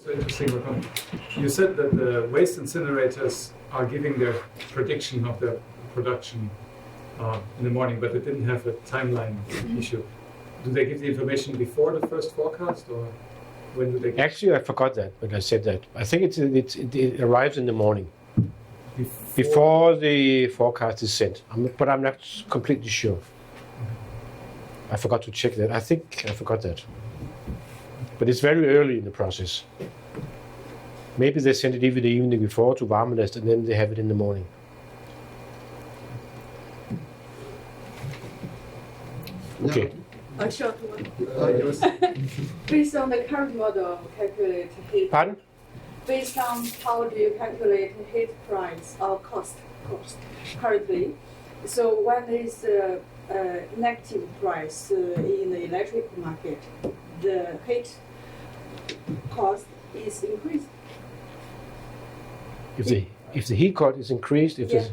So interesting. You said that the waste incinerators are giving their prediction of their production in the morning, but they didn't have a timeline issue. Do they give the information before the first forecast, or when do they? Actually, I forgot that, but I said that. I think it arrives in the morning before the forecast is sent. But I'm not completely sure. I forgot to check that. I think I forgot that. But it's very early in the process. Maybe they send it even the evening before to Varmelast, and then they have it in the morning. Okay. A short one. Based on the current model, calculate heat. Pardon? Based on how do you calculate heat price or cost currently? So when is negative price in the electric market, the heat cost is increased. If the heat cost is increased, is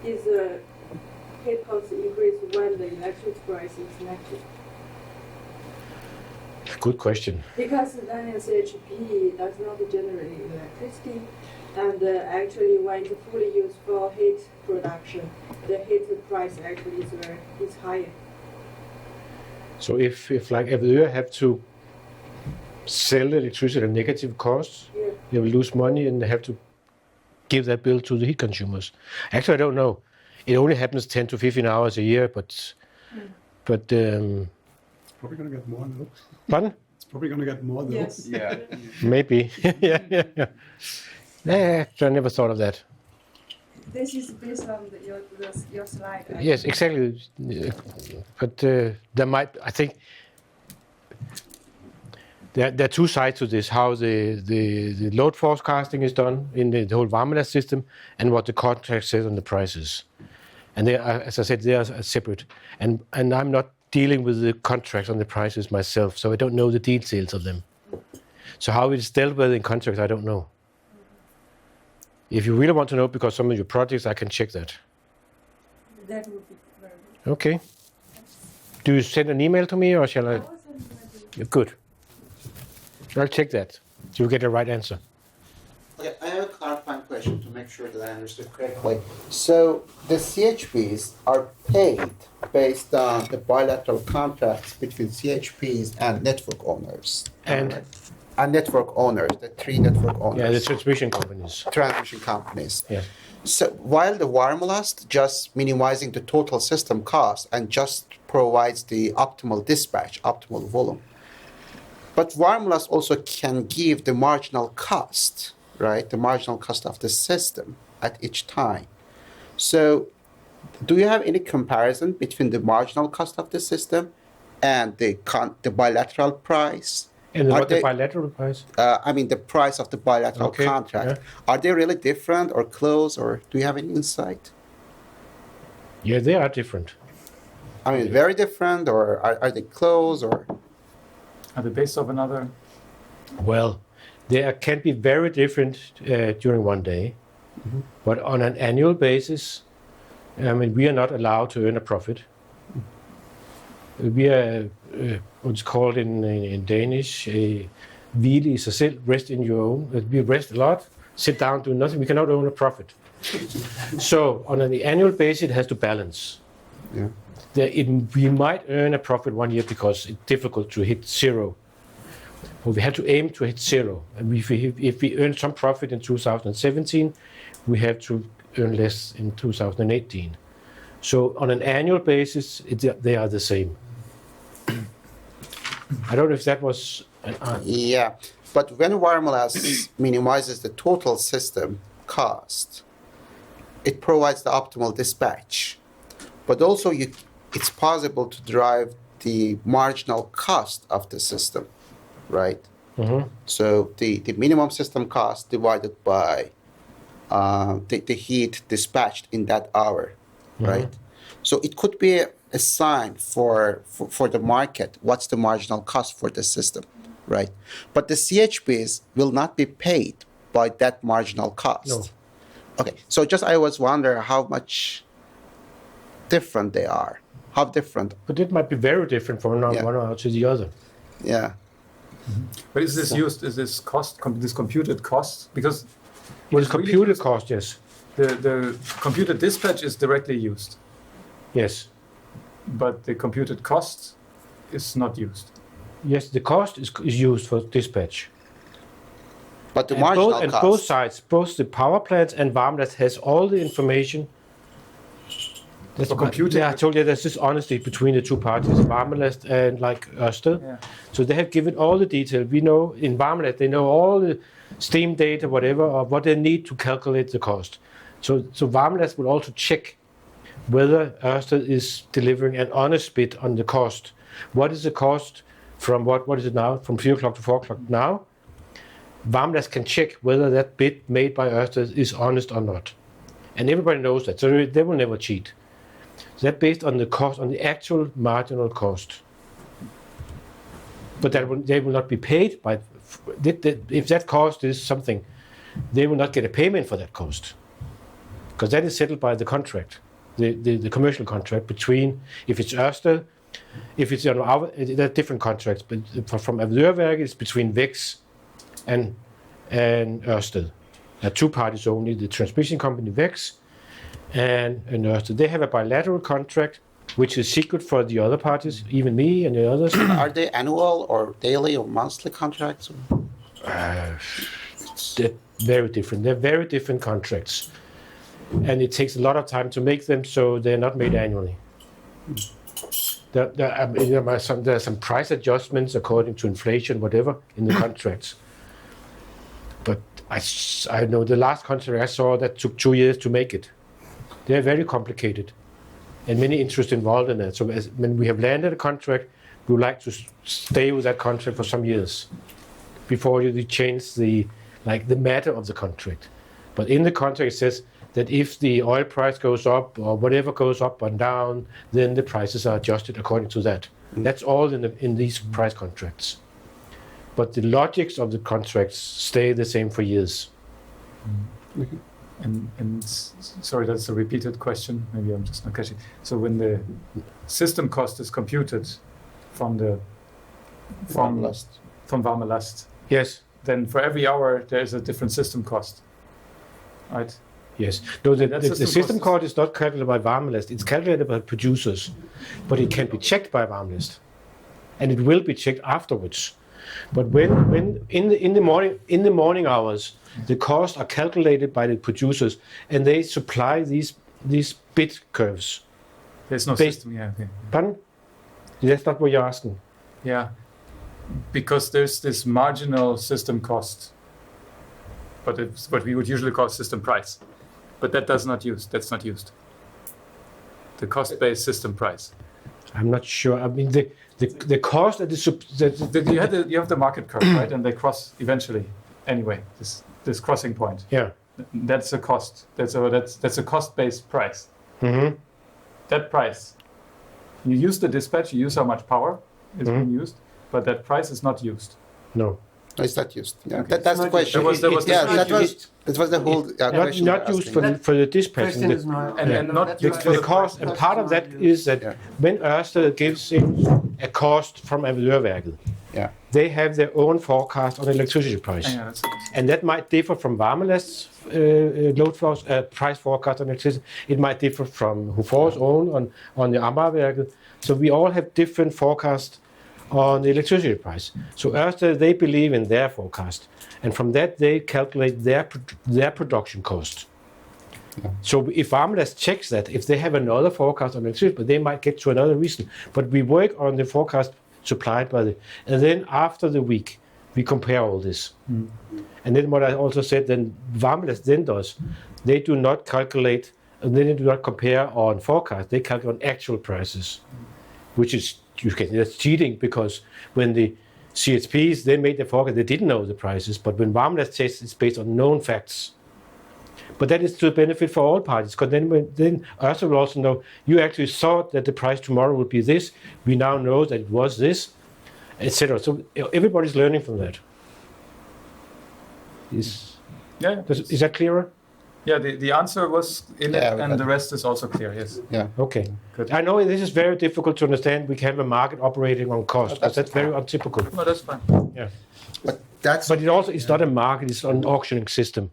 the heat cost increased when the electric price is negative? Good question. Because then CHP does not generate electricity, and actually when it's fully used for heat production, the heat price actually is higher. So if you have to sell electricity at negative cost, they will lose money and they have to give that bill to the heat consumers. Actually, I don't know. It only happens 10 to 15 hours a year, but Probably going to get more though. Pardon? It's probably going to get more though. Yes. Yeah. Maybe. Yeah. I never thought of that. This is based on your slide. Right? Yes, exactly. But there might, I think, there are two sides to this: how the load forecasting is done in the whole Varmelast system, and what the contract says on the prices. And they are, as I said, they are separate. And I'm not dealing with the contracts on the prices myself, so I don't know the details of them. So how it's dealt with in contracts, I don't know. If you really want to know, because some of your projects, I can check that. That would be very good. Okay. Do you send an email to me, or shall I? Good. I'll check that. You'll get the right answer. Okay, I have a clarifying question to make sure that I understood correctly. So the CHPs are paid based on the bilateral contracts between CHPs and network owners. And network owners, the three network owners. yeah, the transmission companies. Transmission companies. Yeah. So while the Varmelast just minimizing the total system cost and just provides the optimal dispatch, optimal volume. But Varmelast also can give the marginal cost, right? The marginal cost of the system at each time. So do you have any comparison between the marginal cost of the system and the bilateral price? And what the bilateral price? I mean, the price of the bilateral contract. Yeah. Are they really different or close, or do you have any insight? Yeah, they are different. I mean, very different, or are they close, or? Are they based off another? Well, they can be very different during one day, but on an annual basis, I mean, we are not allowed to earn a profit. We are what's called in Danish, hvile i sig selv, rest in your own. We rest a lot, sit down, do nothing. We cannot earn a profit. So on an annual basis, it has to balance. Yeah. We might earn a profit one year because it's difficult to hit zero. But we have to aim to hit zero. And if we earn some profit in 2017, we have to earn less in 2018. So on an annual basis, they are the same. I don't know if that was an answer. Yeah, but when Varmelast minimizes the total system cost, it provides the optimal dispatch. But also it's possible to drive the marginal cost of the system, right? Mm-hmm. So the minimum system cost divided by the heat dispatched in that hour, right? So it could be a sign for the market, what's the marginal cost for the system, right? But the CHPs will not be paid by that marginal cost. No. Okay, so just I was wondering how much different they are. How different? But it might be very different from one hour to the other. Yeah. But is this used? Is this this computed cost? Because What is computed cost? Yes. the computed dispatch is directly used, Yes. but the computed cost is not used. Yes, the cost is used for dispatch. But the And marginal both, and cost. both sides, both the power plants and Varmlast has all the information. That's For why- computing- Yeah, I told you there's this honesty between the two parties, Varmlast and like Ørsted. Yeah. So they have given all the detail. We know in Varmlast they know all the steam data, whatever, or what they need to calculate the cost. So Varmlast will also check whether Ørsted is delivering an honest bid on the cost. What is the cost from what is it now? From 3 o'clock to 4 o'clock now? Varmlast can check whether that bid made by Ørsted is honest or not. And everybody knows that, so they will never cheat. So that's based on the cost, on the actual marginal cost. But they will not be paid by, if that cost is something, they will not get a payment for that cost. Because that is settled by the contract, the commercial contract between, if it's Ørsted, if it's, there are different contracts, but from Avedørværket, it's between VEX and Ørsted. There are two parties only, the transmission company VEX and Ørsted. They have a bilateral contract, which is secret for the other parties, even me and the others. Are they annual or daily or monthly contracts? They're very different. They're very different contracts. And it takes a lot of time to make them, so they're not made annually. There are some price adjustments according to inflation, whatever, in the contracts. But I know the last contract I saw that took 2 years to make it. They're very complicated and many interests involved in that. So when we have landed a contract, we would like to stay with that contract for some years before you change the matter of the contract. But in the contract it says that if the oil price goes up or whatever goes up and down, then the prices are adjusted according to that. That's all in these price contracts. But the logics of the contracts stay the same for years. And sorry, that's a repeated question. Maybe I'm just not catching. So when the system cost is computed from Varmlast, Yes. then for every hour there is a different system cost, right? Yes. No, the That system system cost is not calculated by Varmlast. It's calculated by producers, but it can be checked by Varmlast, and it will be checked afterwards. But when in the morning hours, the costs are calculated by the producers, and they supply these bid curves. There's no Based- system. Yeah. Okay. Pardon? That's not what you're asking. Yeah. Because there's this marginal system cost, but it's what we would usually call system price. But that's not used. The cost-based system price. I'm not sure. I mean, the cost that You have the market curve, right? And they cross eventually. Anyway, this crossing point. yeah. That's a cost. That's a cost-based price. Mm-hmm. That price, you use the dispatch. You use how much power is being used, but that price is not used. No. No, it's not used. Yeah, Okay. that's the question. There was yeah, the that was the whole question. Not we're used asking. for the dispatch. Question is not. And not that's used right. for The cost, and part of that is that Yeah. when Ørsted gives in a cost from Avedørværket, Yeah. they have their own forecast on electricity price. Yeah, that's it. And that might differ from Varmlast's price forecast on electricity. It might differ from Hufor's own on the Amagerværket. So we all have different forecasts on the electricity price. So Ørsted, they believe in their forecast. And from that, they calculate their production cost. Yeah. So if Varmlast checks that, if they have another forecast on electricity, but they might get to another reason. But we work on the forecast supplied by and then after the week, we compare all this. And then what I also said, then Varmlast then does, they do not calculate, and they do not compare on forecast, they calculate on actual prices, which is, that's cheating, because when the CHPs, they made the forecast, they didn't know the prices, but when Varmlast says it's based on known facts. But that is to benefit for all parties, because then Ørsted will also know, you actually thought that the price tomorrow would be this, we now know that it was this, etc. So everybody's learning from that. Is Yeah. that clearer? Yeah, the answer was in Yeah, it, we and got the it. rest is also clear. Yes. Yeah. Okay. Good. I know this is very difficult to understand. We can have a market operating on cost, because that's very untypical. No, that's fine. Yeah. But that's But it also it's not a market; it's an auctioning system.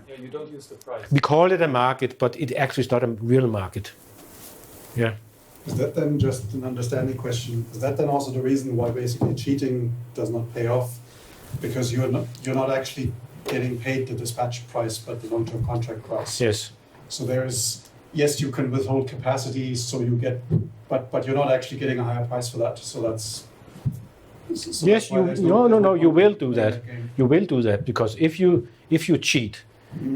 Yeah, you don't use the price. We call it a market, but it actually is not a real market. Yeah. Is that then just an understanding question? Is that then also the reason why basically cheating does not pay off? Because you're not actually getting paid the dispatch price, but the long-term contract price. Yes. So yes, you can withhold capacity, so you get, but you're not actually getting a higher price for that. So that's. So Yes. that's why You. there's No. You will do play that. game. You will do that because if you cheat,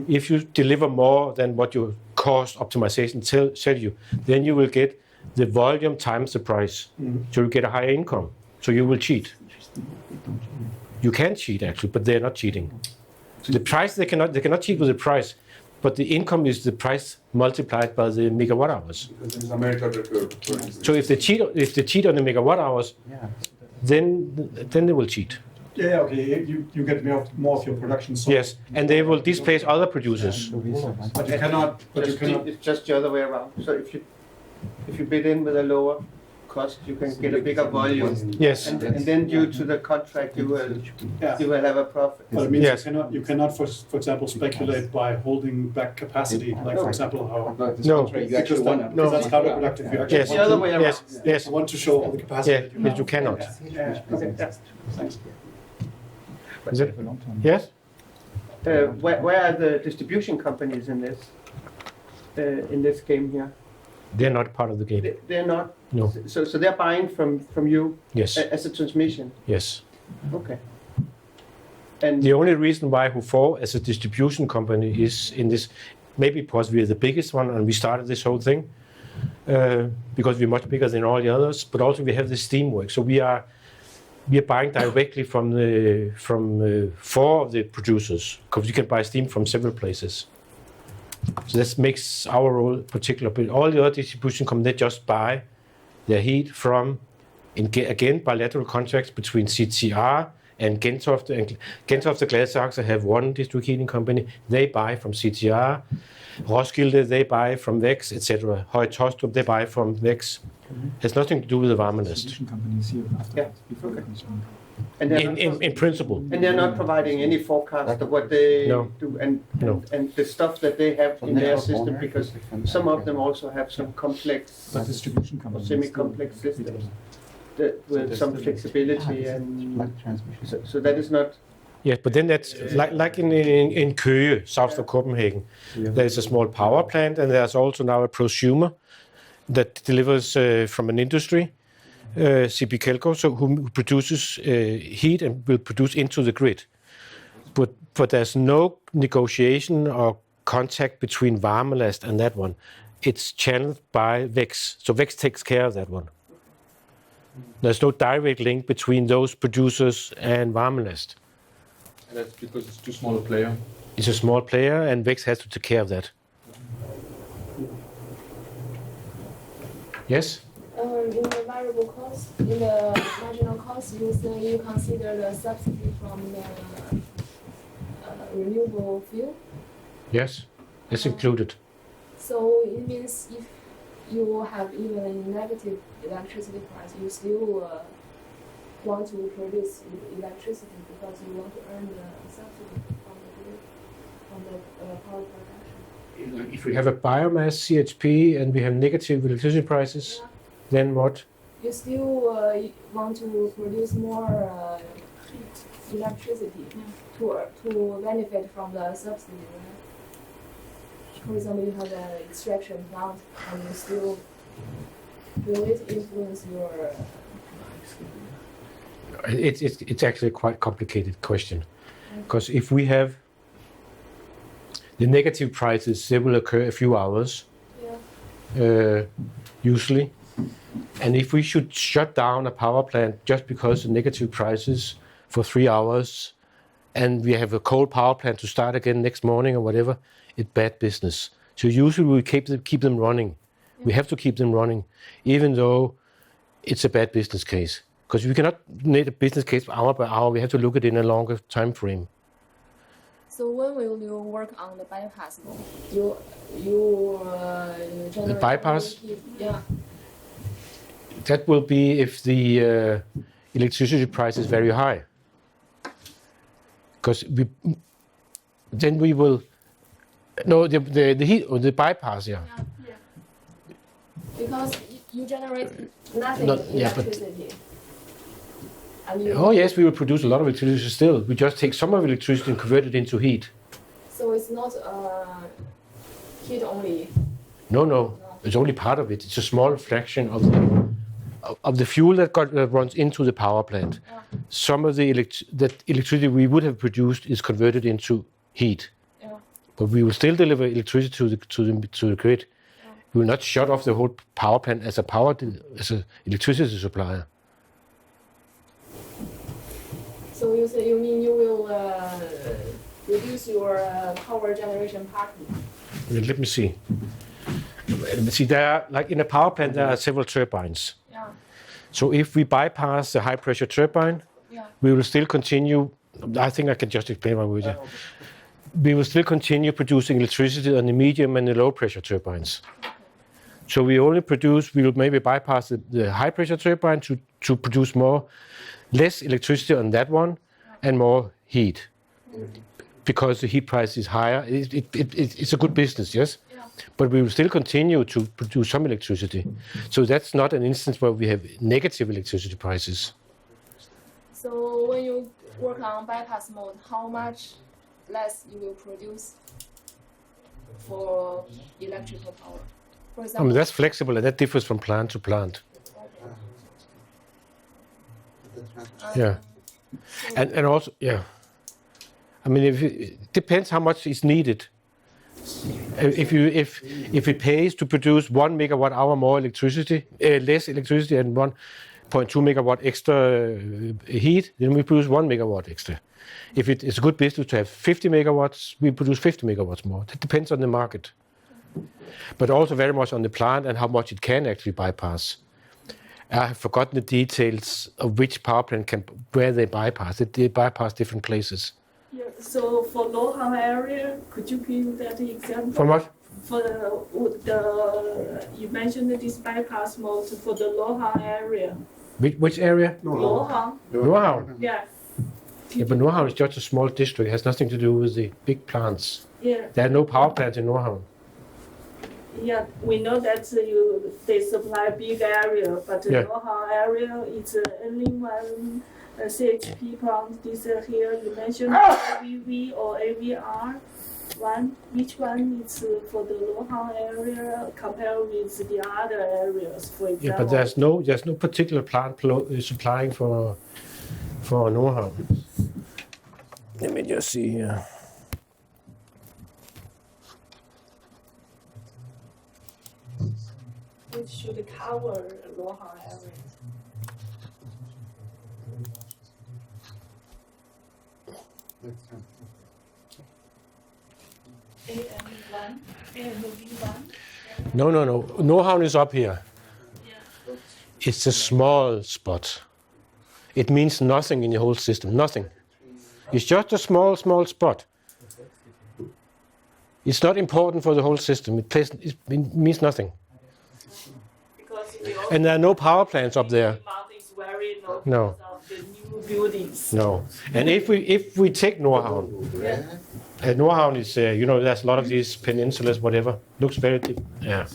if you deliver more than what your cost optimization tell you, then you will get the volume times the price. So you get a higher income. So you will cheat. You can cheat actually, but they're not cheating. So the price they cannot cheat with the price, but the income is the price multiplied by the megawatt hours. So if they cheat on the megawatt hours, then they will cheat. Yeah, okay. You get more of your production. So Yes, and they will displace other producers. But you cannot. It's just the other way around. So if you bid in with a lower cost, you can get a bigger volume, Yes. and then due to the contract, you will have a profit. But it means Yes. you cannot, for example, speculate by holding back capacity. Like for example, how No. because that's counterproductive. You actually Yes. The other way around. Yes. Yes. you want to show all the capacity. Yeah. that you But have. you cannot. Yeah. Okay. Thanks. Is it? Yes. Where are the distribution companies in this game here? They're not part of the game. They're not. No. So they're buying from you Yes. as a transmission. Yes. Okay. And The only reason why HUFOR as a distribution company is in this, maybe because we're the biggest one and we started this whole thing, because we're much bigger than all the others, but also we have the steamwork. So we are buying directly from four of the producers, because you can buy steam from several places. So this makes our role particular. But all the other distribution companies, they just buy their heat from, again, bilateral contracts between CTR and Gentofte. And Gentofte Gladsaxe have one district heating company. They buy from CTR. Roskilde, they buy from Vex, etc. Høje Taastrup, they buy from Vex. Has nothing to do with the Varmenest. yeah, okay. And they're not, In principle. and they're not providing any forecast of what they No. do and No. the stuff that they have in their system, because some of them also have some complex or semi-complex systems that with some flexibility, and so that is not. Yes, but then that's like in Køge, south of Copenhagen. There's a small power plant, and there's also now a prosumer that delivers from an industry, CP Kelco, so who produces heat and will produce into the grid. But there's no negotiation or contact between Varmelast and that one. It's channeled by Vex, so Vex takes care of that one. There's no direct link between those producers and Varmelast. And that's because it's too small a player. It's a small player, and Vex has to take care of that. Yes? In the variable cost, in the marginal cost, you say you consider the subsidy from the renewable fuel. Yes, it's included. So it means if you have even a negative electricity price, you still want to produce electricity because you want to earn the subsidy from the grid, from the power production. If we have a biomass CHP and we have negative electricity prices, then what? You still want to produce more electricity to benefit from the subsidy, right? For example, you have an extraction plant, and you still will it influence your? It's actually a quite complicated question, because if we have the negative prices, they will occur a few hours, usually. And if we should shut down a power plant just because of negative prices for 3 hours, and we have a coal power plant to start again next morning or whatever, it's bad business. So usually we keep them running. We have to keep them running, even though it's a bad business case. Because we cannot make a business case hour by hour. We have to look at it in a longer time frame. So when will you work on the bypass mode? You generate bypass? only heat- Yeah. That will be if the electricity price is very high. Because then we will the heat or the bypass, yeah. Yeah. Because you generate nothing Not- yeah, but- electricity. And you, Oh yes, we will produce a lot of electricity still. We just take some of electricity and convert it into heat. So it's not heat only. No, it's only part of it. It's a small fraction of the fuel that runs into the power plant. Yeah. Some of the electricity we would have produced is converted into heat, Yeah. but we will still deliver electricity to the grid. Yeah. We will not shut off the whole power plant as a electricity supplier. So you mean you will reduce your power generation partly? Let me see. There are, like in a power plant, there are several turbines. Yeah. So if we bypass the high pressure turbine, Yeah. we will still continue. I think I can just explain what we do. We will still continue producing electricity on the medium and the low pressure turbines. So we will maybe bypass the high pressure turbine to produce less electricity on that one and more heat. Because the heat price is higher. It's a good business, yes? Yeah. But we will still continue to produce some electricity. So that's not an instance where we have negative electricity prices. So when you work on bypass mode, how much less you will produce for electrical power? For I example, mean, that's flexible and that differs from plant to plant. Yeah. And also, yeah. I mean, it depends how much is needed. If it pays to produce 1 megawatt hour more electricity, less electricity and 1.2 megawatt extra heat, then we produce 1 megawatt extra. If it's a good business to have 50 megawatts, we produce 50 megawatts more. That depends on the market. But also very much on the plant and how much it can actually bypass. I have forgotten the details of which power plant where they bypass. They bypass different places. Yeah, so for Lohang area, could you give that example? From what? For you mentioned this bypass mode for the Lohang area. Which area? Lohang, Nordhavn. yeah. Yeah, but Nordhavn is just a small district. It has nothing to do with the big plants. Yeah, There are no power plants in Nordhavn. yeah. We know that they supply big area, but the Yeah. Lohang area is only one CHP plant. This here you mentioned AVV or AVR. Which one is for the Lohang area compared with the other areas, for example? Yeah, but there's no particular plant supplying for Nordhavn. Let me just see here. Which should cover Lohang area. AMV1, AMV1. No. Nordhavn is up here. It's a small spot. It means nothing in the whole system. Nothing. It's just a small spot. It's not important for the whole system. It means nothing. Because we also And there are no power plants up there. demand is very low No. because of the new buildings. No. And if we take Nordhavn, Nordhavn is there's a lot of these peninsulas, whatever. Looks very yeah.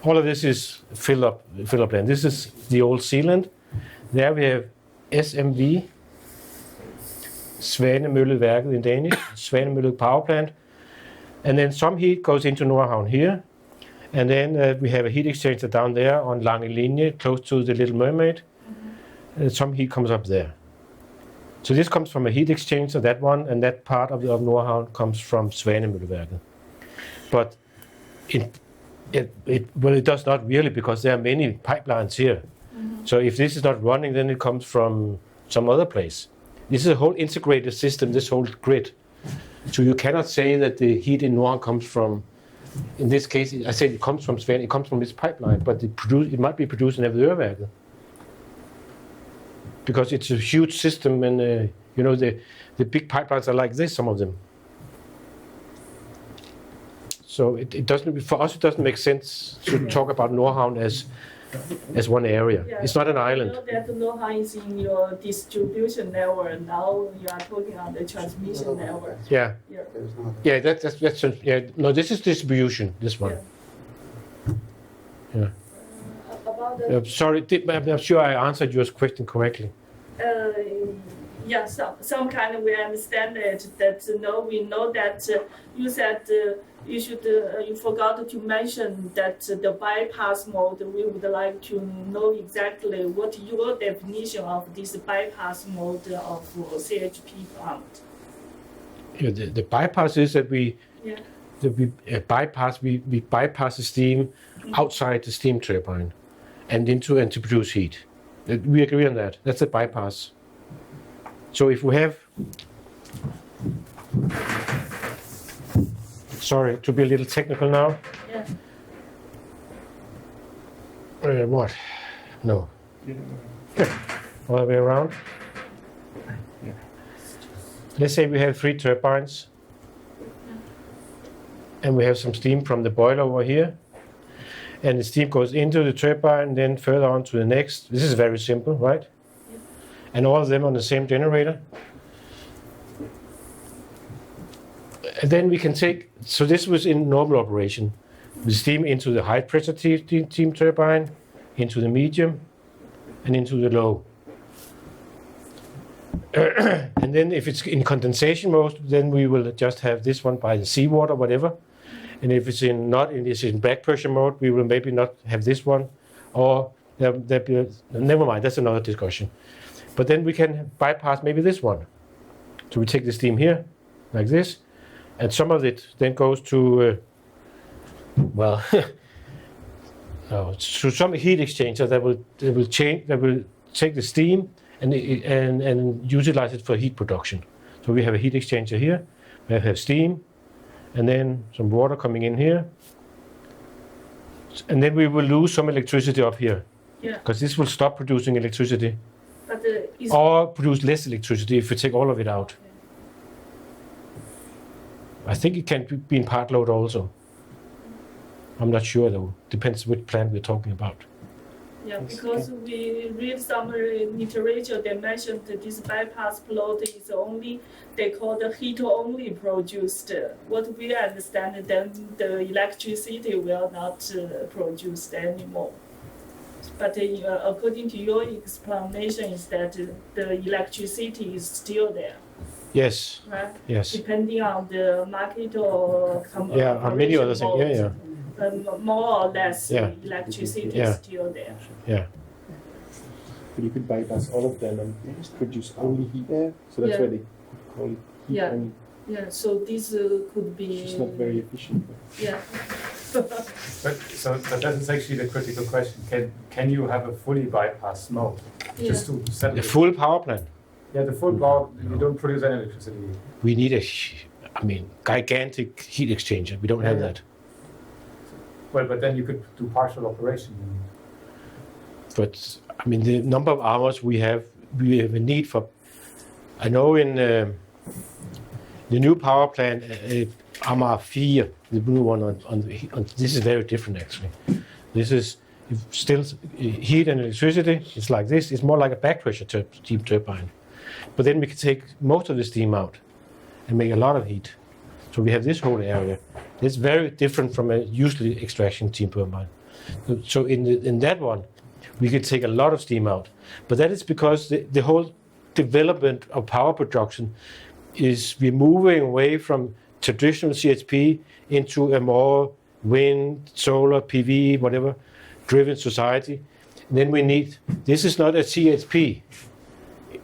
All of this is fill up land. This is the old Zealand. There we have SMV, Svanemølleværket in Danish, Svanemølle power plant. And then some heat goes into Nordhavn here. And then we have a heat exchanger down there on Lange close to the Little Mermaid. Some heat comes up there. So this comes from a heat exchanger, that one, and that part of Nordhavn comes from Svanemølleværket. But it does not really, because there are many pipelines here. So if this is not running, then it comes from some other place. This is a whole integrated system, this whole grid. So you cannot say that the heat in Nordhavn comes from, in this case, I said it comes from Svanemølle, it comes from this pipeline, but it might be produced in Avedøreværket. Because it's a huge system and You know, the big pipelines are like this, some of them. So it doesn't, for us, it doesn't make sense to talk about Nordhavn as one area. Yeah, it's not an island. You know that Nordhavn is in your distribution network. Now you are talking on the transmission network. Yeah. Yeah. Yeah, that's yeah. No, this is distribution. This one. Yeah. About the Sorry, I'm not sure I answered your question correctly. Yeah, some kind of we understand it. That we know that you said you should. You forgot to mention that the bypass mode. We would like to know exactly what your definition of this bypass mode of CHP plant. Yeah, the bypass is that we bypass the steam outside the steam turbine and to produce heat. We agree on that. That's a bypass. So if we have, sorry to be a little technical now. Yeah. What? No. All the way around. Let's say we have 3 turbines and we have some steam from the boiler over here, and the steam goes into the turbine, then further on to the next. This is very simple, right? And all of them on the same generator. And then we can take, so this was in normal operation, the steam into the high pressure steam turbine, into the medium, and into the low. And then if it's in condensation mode, then we will just have this one by the seawater, whatever. And if it's in back pressure mode, we will maybe not have this one, or never mind, that's another discussion. But then we can bypass maybe this one. So we take the steam here, like this, and some of it then goes to, to some heat exchanger that will take the steam and utilize it for heat production. So we have a heat exchanger here, we have steam, and then some water coming in here. And then we will lose some electricity up here. Yeah. Because this will stop producing electricity. But or produce less electricity if we take all of it out. I think it can be in part load also. I'm not sure though. Depends which plant we're talking about. Yeah, because we read some literature, they mentioned that this bypass plot is only, they call the heat only produced. What we understand, then the electricity will not produced anymore. But according to your explanation, is that the electricity is still there. Yes. Right? Yes. Depending on the market or on many other things. Yeah. More or less, electricity is still there. Yeah. But you could bypass all of them and produce only heat there. So that's why they call it heat only. Yeah, so this could be. It's just not very efficient. Yeah. But that is actually the critical question. Can you have a fully bypass mode? Just to settle the full power plant. Yeah, the full power. You don't produce any electricity. We need gigantic heat exchanger. We don't have that. Well, but then you could do partial operation. But the number of hours we have a need for. I know in the new power plant, Amager 4, the blue one on this is very different actually. This is still heat and electricity. It's like this. It's more like a back pressure steam turbine. But then we can take most of the steam out and make a lot of heat. So we have this whole area. It's very different from a usually extraction steam turbine. So in that one, we can take a lot of steam out. But that is because the whole development of power production is we're moving away from traditional CHP into a more wind, solar, PV, whatever, driven society. And then we need, this is not a CHP.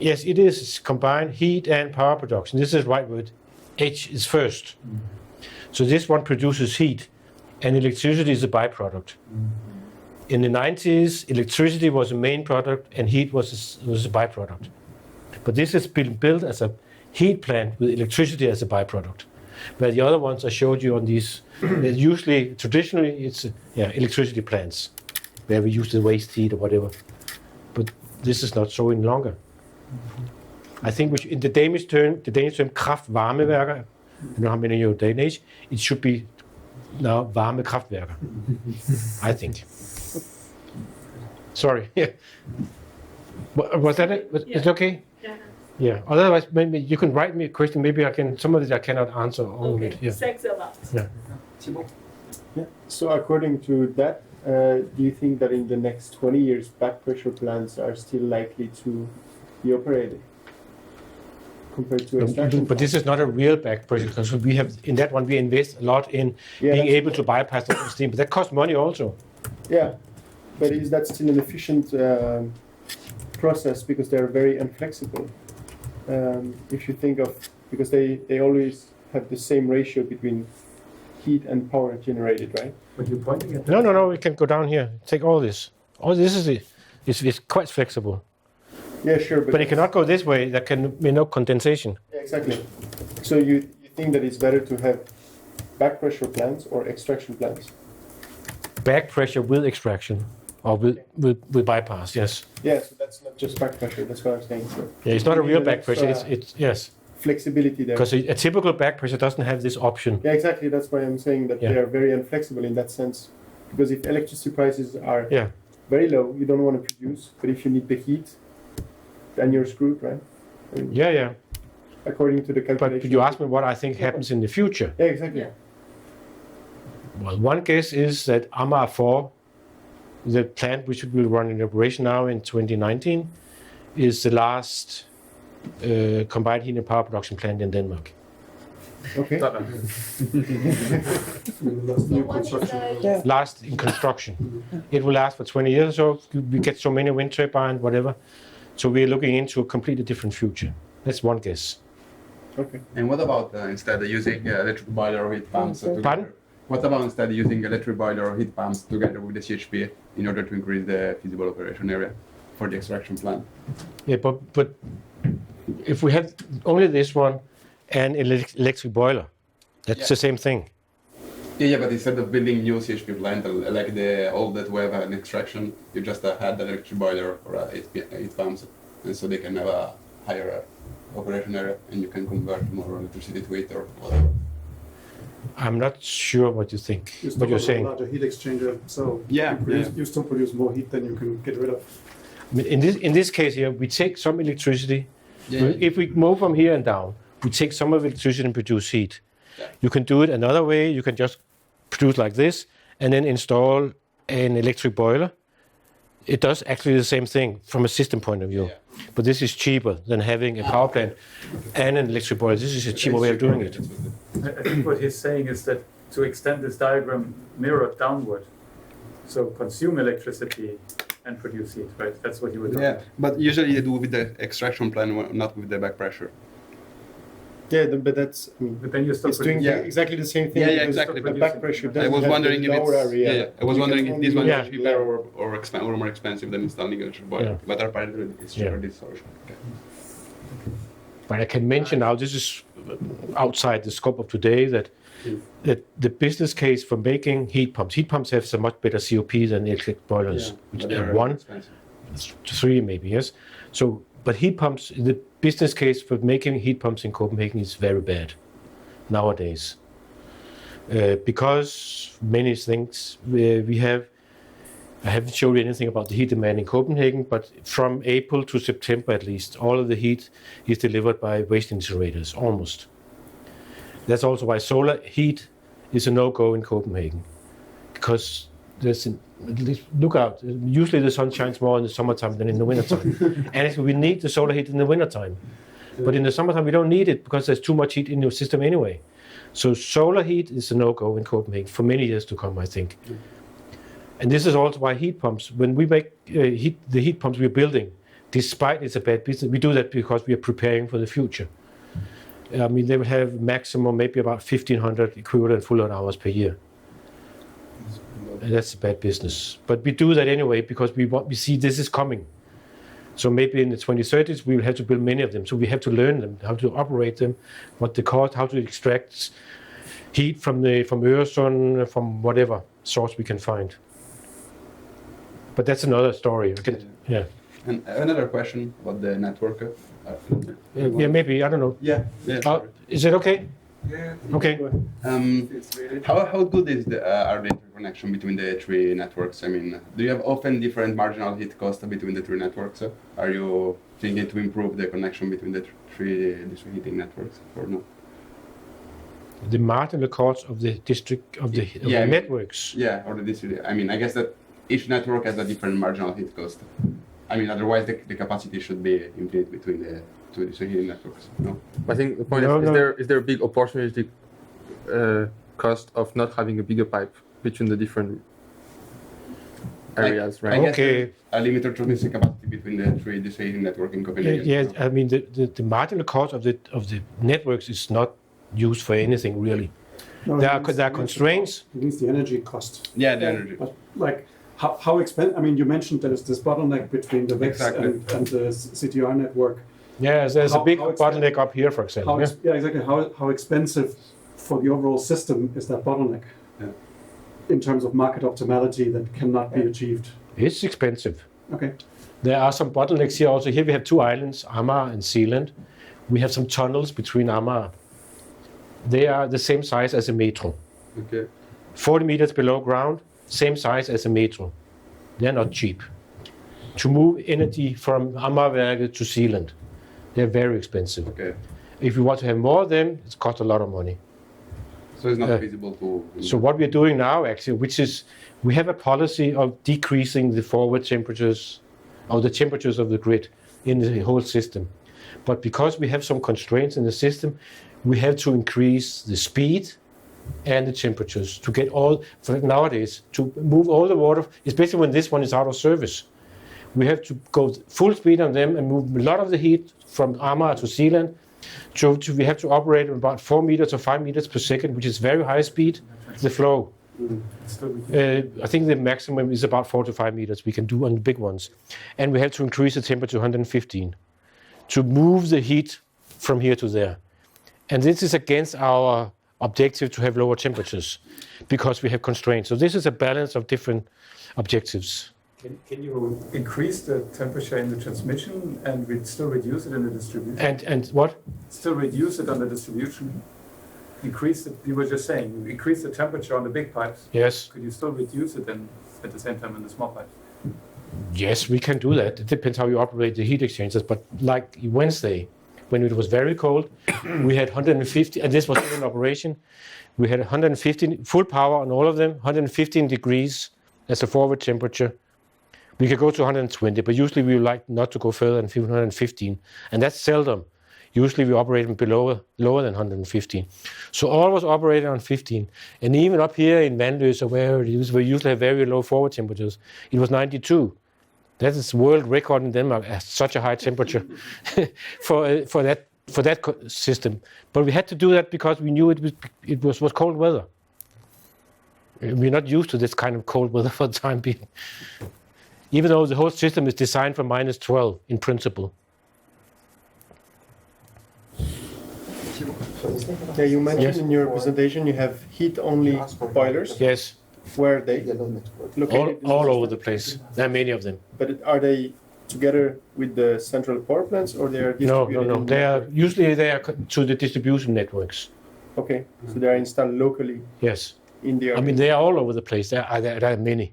Yes, it is combined heat and power production. This is the right word. H is first. So this one produces heat, and electricity is a byproduct. In the 90s, electricity was the main product, and heat was a byproduct. But this has been built as a heat plant with electricity as a byproduct. Where the other ones I showed you on these, usually, traditionally, it's electricity plants, where we use the waste heat or whatever. But this is not so any longer. I think in the Danish term kraftvarmeværker, I don't know how many of you Danish, it should be now varmekraftværker. I think. Sorry. Was that it? Is it okay? Yeah. Yeah. Otherwise, maybe you can write me a question. Maybe I can. Some of it I cannot answer. All of Okay. it. Yeah. Thanks a lot. Yeah. Yeah. So according to that, do you think that in the next 20 years, back pressure plants are still likely to be operated compared to extraction? But this is not a real back pressure because we have in that one we invest a lot in being able to bypass the steam, but that costs money also. Yeah, but is that still an efficient process because they're very inflexible? If you think of, because they always have the same ratio between heat and power generated, right? But you're pointing at No. We can go down here. Take all this. All this is quite flexible. Yeah, sure, But it cannot go this way. There can be no condensation. Yeah, exactly. So you think that it's better to have back pressure plants or extraction plants? Back pressure with extraction or with bypass. Yes. Yeah, so that's not just back pressure. That's what I'm saying. So Yeah, it's not a you real need back an pressure. extra It's yes. flexibility there. Because a typical back pressure doesn't have this option. Yeah, exactly. That's why I'm saying that Yeah. they are very inflexible in that sense. Because if electricity prices are Yeah. very low, you don't want to produce. But if you need the heat, then you're screwed, right? I mean, Yeah. according to the calculation. But you asked me what I think happens in the future. Yeah, exactly. Well, one guess is that Amager 4, the plant which will run in operation now in 2019, is the last combined heat and power production plant in Denmark. Okay. So what is the Last in construction. It will last for 20 years or so. We get so many wind turbines, whatever. So we're looking into a completely different future. That's one guess. Okay. And what about instead using electric boiler or heat pumps together? Pardon? What about instead using electric boiler or heat pumps together with the CHP in order to increase the feasible operation area for the extraction plant? Yeah, but if we had only this one and electric boiler, that's the same thing. Yeah, but instead of building new CHP plant like the old that we have an extraction, you just had an electric boiler or heat pumps, and so they can have a higher operation area, and you can convert more electricity to it or whatever. I'm not sure what you think, You still what you're have a saying. larger heat exchanger, so Yeah, you still produce more heat than you can get rid of. I mean, in this case here, we take some electricity. Yeah. If we move from here and down, we take some of the electricity and produce heat. Yeah. You can do it another way. You can just produce like this and then install an electric boiler. It does actually the same thing from a system point of view. Yeah. But this is cheaper than having a power plant and an electric boiler. This is a cheaper way of doing it. I think what he's saying is that to extend this diagram mirrored downward, so consume electricity and produce heat, right? That's what you were doing. Yeah, but usually they do with the extraction plant, not with the back pressure. Yeah, but that's, I mean, But then you still it's doing Yeah. exactly the same thing. Yeah, because exactly. The back pressure I doesn't was have wondering the if lower it's area. I was wondering if this one Yeah. is cheaper or more expensive than installing electric boiler. Yeah. But apparently it's cheaper Yeah. this solution. Okay. But I can mention now, this is outside the scope of today, that the business case for making heat pumps have so much better COP than electric boilers. Which But are they're one, expensive. 3 maybe, yes. So, but heat pumps, the business case for making heat pumps in Copenhagen is very bad nowadays. Because many things we have, I haven't showed you anything about the heat demand in Copenhagen, but from April to September at least, all of the heat is delivered by waste incinerators, almost. That's also why solar heat is a no-go in Copenhagen, because look out, usually the sun shines more in the summertime than in the wintertime. And actually we need the solar heat in the wintertime. But in the summertime we don't need it because there's too much heat in your system anyway. So solar heat is a no-go in Copenhagen for many years to come, I think. And this is also why heat pumps, when we make the heat pumps we're building, despite it's a bad business, we do that because we are preparing for the future. I mean, they will have maximum maybe about 1,500 equivalent full load hours per year. And that's a bad business. But we do that anyway because we see this is coming. So maybe in the 2030s we will have to build many of them. So we have to learn them, how to operate them, what they cost, how to extract heat from Øresund, from whatever source we can find. But that's another story. Yeah. And another question about the network. Yeah, maybe, I don't know. Yeah. Is it okay? Yeah. Okay. How good is are the interconnection between the three networks? I mean, do you have often different marginal heat costs between the three networks? Are you thinking to improve the connection between the three district heating networks or no? The marginal cost of the district of the networks. Yeah, or the district. I mean, I guess that each network has a different marginal heat cost. I mean, otherwise the capacity should be infinite between the two district heating networks. No. I think the point is there a big opportunity cost of not having a bigger pipe between the different areas, right? Okay. A limited transmission capacity between the three district heating networks in Copenhagen. Yeah, I mean the marginal cost of the networks is not used for anything really. No, There are constraints. It means the energy cost. Yeah, the energy. But like how expensive? I mean, you mentioned there's this bottleneck between the VEX and the CTR network. Yeah, there's a big bottleneck up here, for example. Yeah, exactly. How expensive for the overall system is that bottleneck? Yeah. In terms of market optimality that cannot be achieved. It's expensive. Okay. There are some bottlenecks here also. Here we have two islands, Amager and Zealand. We have some tunnels between Amager. They are the same size as a metro. Okay. 40 meters below ground, same size as a metro. They're not cheap. To move energy from Amagerværket to Zealand, they're very expensive. Okay. If you want to have more of them, it costs a lot of money. So it's not feasible to. So what we're doing now, actually, which is we have a policy of decreasing the forward temperatures, or the temperatures of the grid in the whole system. But because we have some constraints in the system, we have to increase the speed and the temperatures to get all, for nowadays, to move all the water, especially when this one is out of service. We have to go full speed on them and move a lot of the heat from Amager to Zealand. We have to operate about 4 meters or 5 meters per second, which is very high speed, the flow. I think the maximum is about 4 to 5 meters we can do on the big ones. And we have to increase the temperature to 115 to move the heat from here to there. And this is against our objective to have lower temperatures because we have constraints. So this is a balance of different objectives. Can you increase the temperature in the transmission and still reduce it in the distribution? And what? Still reduce it on the distribution? Increase it, you were just saying, you increase the temperature on the big pipes. Yes. Could you still reduce it then at the same time in the small pipes? Yes, we can do that. It depends how you operate the heat exchangers. But like Wednesday, when it was very cold, we had 150, and this was in operation, we had 115, full power on all of them, 115 degrees as a forward temperature. We could go to 120, but usually we like not to go further than 115, and that's seldom. Usually we operate below, lower than 115. So all was operated on 15. And even up here in Vandløse, where we usually have very low forward temperatures, it was 92. That is world record in Denmark at such a high temperature for that system. But we had to do that because we knew it was cold weather. We're not used to this kind of cold weather for the time being. Even though the whole system is designed for -12 in principle. Yeah, you mentioned in your presentation you have heat-only boilers. Yes. Where are they located? All over the place. There are many of them. But are they together with the central power plants, or they are distributed? No. They are usually to the distribution networks. Okay, so they are installed locally. Yes. In the area. I mean, they are all over the place. There are many.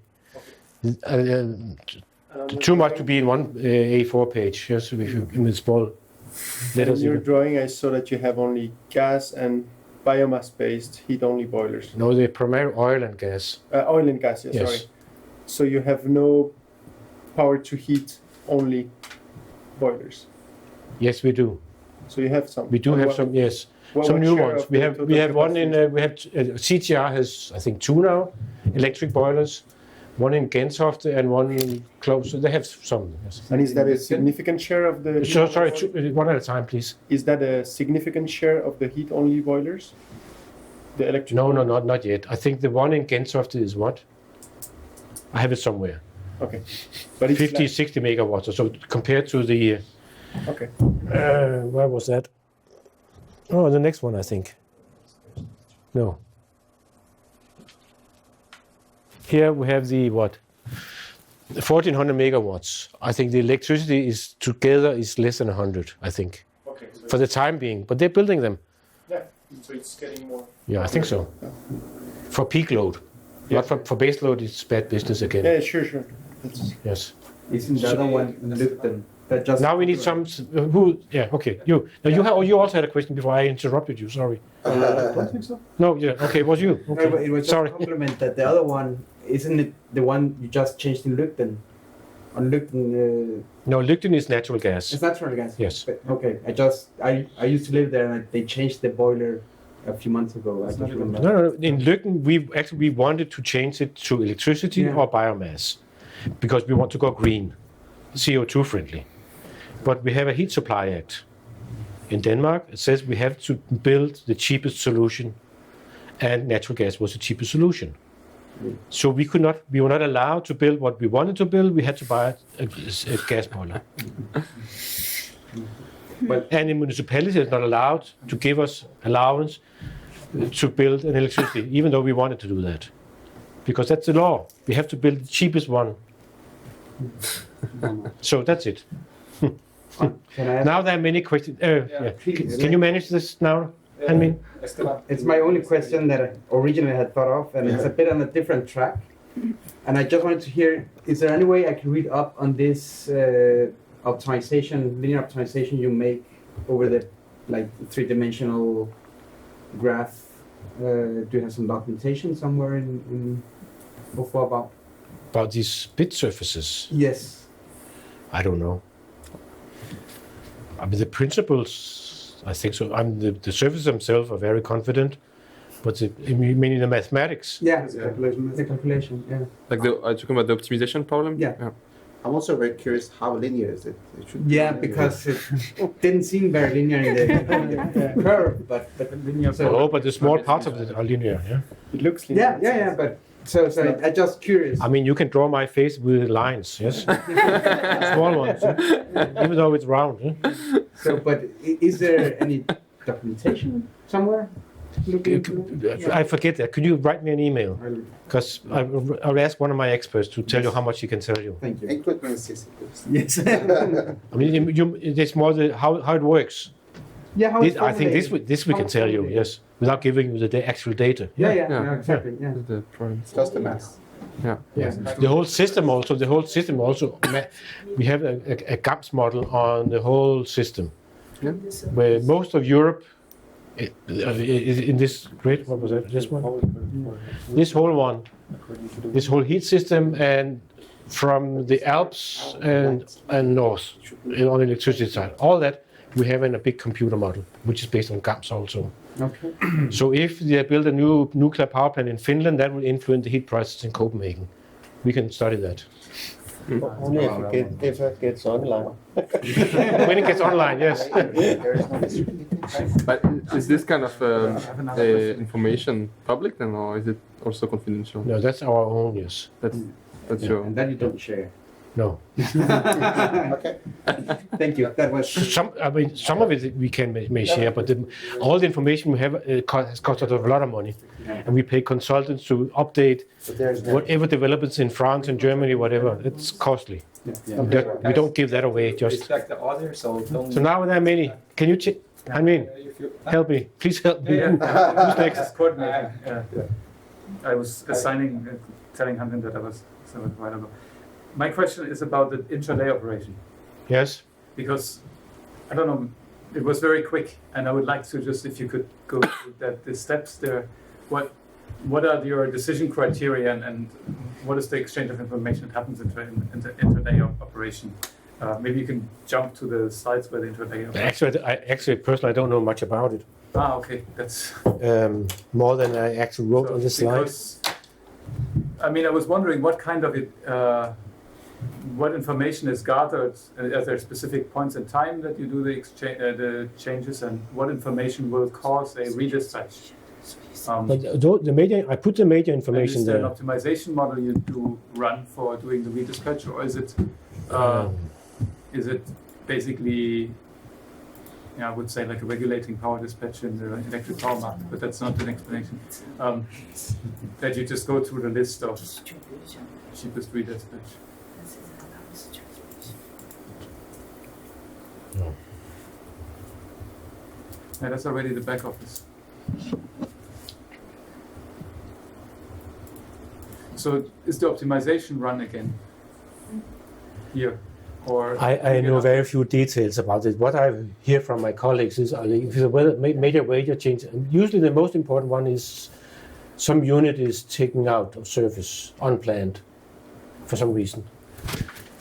Too much to be in one A4 page. Yes, if you in the small letters. In your drawing, I saw that you have only gas and biomass-based heat-only boilers. No, they're primarily oil and gas. Oil and gas, yes. Sorry. So you have no power to heat only boilers. Yes, we do. So you have some. We do have some. Yes, some new ones. We have one in. We have CTR has I think 2 now, electric boilers. One in Gentofte and one in Close. So they have some. Yes. And is that a significant share of the? Sorry, one at a time, please. Is that a significant share of the heat-only boilers? The electric. No, not yet. I think the one in Gentofte is what? I have it somewhere. Okay, but it's 50, 60 megawatts or so compared to the. Okay. Where was that? Oh, the next one, I think. No. Here we have the what? 1,400 megawatts. I think the electricity is together is less than 100. I think Okay. So for the time being, but they're building them. yeah. So it's getting more. Yeah, I think so. For peak load, Yeah. not for base load. It's bad business again. Yeah, sure. That's, Yes. Isn't the other one Lipton? That just Now we need some who. Yeah. Okay. You. Now you also had a question before I interrupted you. Sorry. I don't think so. No. Yeah. Okay. It was you. No, but Okay. it was just Sorry. a compliment that the other one isn't it the one you just changed in Lipton? On Lipton, No, Lygten is natural gas. it's natural gas. Yes. But, okay, I used to live there and they changed the boiler a few months ago. I just remember. No. In Lygten, we wanted to change it to electricity Yeah. or biomass because we want to go green, CO2 friendly. But we have a heat supply act in Denmark. It says we have to build the cheapest solution, and natural gas was the cheapest solution. So we were not allowed to build what we wanted to build. We had to buy a gas boiler. And the municipality is not allowed to give us allowance to build an electricity, even though we wanted to do that. Because that's the law. We have to build the cheapest one. So that's it. Can I ask? Now there are many questions. Can you manage this now, Hanmin? It's my only question that I originally had thought of, and it's a bit on a different track. And I just wanted to hear: is there any way I can read up on this optimization, linear optimization you make over the like three-dimensional graph? Do you have some documentation somewhere in before About these bit surfaces? Yes. I don't know. I mean, the principles, I think so. The surfaces themselves are very confident, but meaning the mathematics. Yeah, the calculation. Yeah. Like are you talking about the optimization problem? Yeah. I'm also very curious how linear is it? It should Yeah, because it didn't seem very linear in the curve, but Linear. Oh, but the small parts of it are linear. Yeah. it looks linear. yeah. But so I'm just curious. I mean, you can draw my face with lines. Yes. Small ones, even though it's round. Yeah? So, but is there any documentation somewhere? I forget that. Could you write me an email? Because I'll ask one of my experts to tell you how much he can tell you. Thank you. include me in CC, please. Yes. I mean, it's more how it works. Yeah. How it's I think formulated. this we How can it's tell you. formulated. Yes, without giving you the actual data. Yeah, exactly. Yeah. That's the problem. Just the math. Yeah. The whole system also. We have a GAMS model on the whole system, where most of Europe, in this great, what was that? This one, this whole one, this whole heat system, and from the Alps and north on the electricity side, all that we have in a big computer model, which is based on GAMS also. Okay. So if they build a new nuclear power plant in Finland, that will influence the heat prices in Copenhagen. We can study that. Only if it gets online. When it gets online, yes. But is this kind of information public then, or is it also confidential? No, that's our own, yes. That's your. And that you don't share. No. Okay. Thank you. That was. Some of it we may share, but all the information we have has cost us a lot of money, and we pay consultants to update whatever developments in France and Germany, whatever. It's costly. We don't give that away. Just Respect the author, so don't. so now there are many. Can you check? I mean, help me, please help me. Who's next? Coordinating. I was assigning, telling Hanmin that I was so a while ago. My question is about the intraday operation, Yes. because I don't know, it was very quick, and I would like to just, if you could go through the steps there. What are your decision criteria, and what is the exchange of information that happens in the intraday operation? Maybe you can jump to the slides where the intraday operation. Actually, personally, I don't know much about it. Okay, that's More than I actually wrote on the slide. Because, I mean, I was wondering what kind of what information is gathered. Are there specific points in time that you do the exchange, the changes, and what information will cause a redispatch? But the major, I put the major information is there there. an optimization model you do run for doing the redispatch, or is it basically, I would say like a regulating power dispatch in the electric power market, but that's not an explanation. That you just go through the list of cheapest redispatch. Yeah, that's already the back office. So is the optimization run again here? Or I know very few details about it. What I hear from my colleagues is if there's a major weather change, and usually the most important one is some unit is taken out of service unplanned for some reason.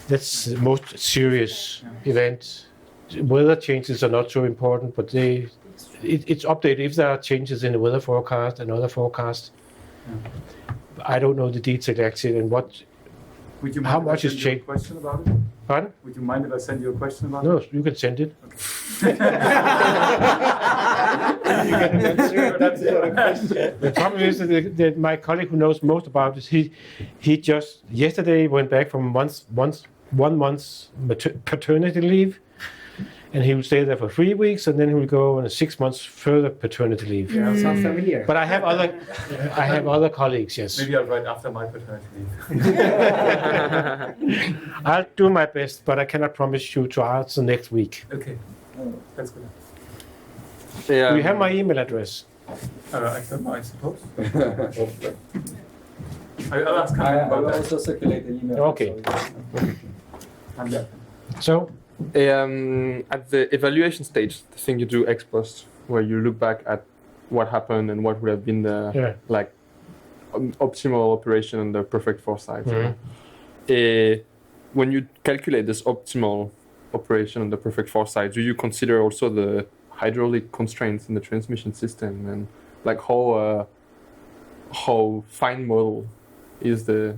That's the most serious event. Weather changes are not so important, but it's updated if there are changes in the weather forecast and other forecasts. I don't know the detail actually and what. Would you mind how if much I is send you a changed? question about it? Pardon? Would you mind if I send you a question about No, it? you can send it. The problem is that my colleague who knows most about this, he just yesterday went back from 1 month's paternity leave, and he will stay there for 3 weeks, and then he will go on a 6 months further paternity leave. Yeah, sounds familiar. But I have other colleagues. Yes. Maybe I'll write after my paternity leave. I'll do my best, but I cannot promise you to answer next week. Okay, that's good. Do you have my email address? I don't know, I suppose. I'll ask Hanne I about will that. also circulate the email. Okay. So, at the evaluation stage, the thing you do ex post, where you look back at what happened and what would have been the optimal operation and the perfect foresight. When you calculate this optimal operation and the perfect foresight, do you consider also the hydraulic constraints in the transmission system and like how fine model is the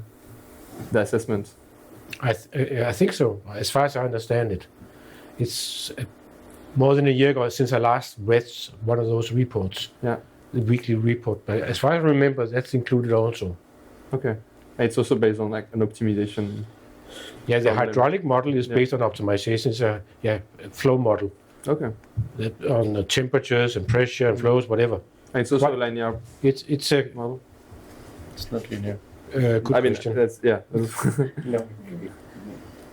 assessment? I think so. As far as I understand it, it's more than a year ago since I last read one of those reports. Yeah, the weekly report. But as far as I remember, that's included also. Okay, it's also based on like an optimization. Yeah, the hydraulic model is based on optimization. It's a flow model. Okay. On the temperatures and pressure and flows, whatever. And it's also linear. It's a model. It's not linear. Good I mean, question. that's No.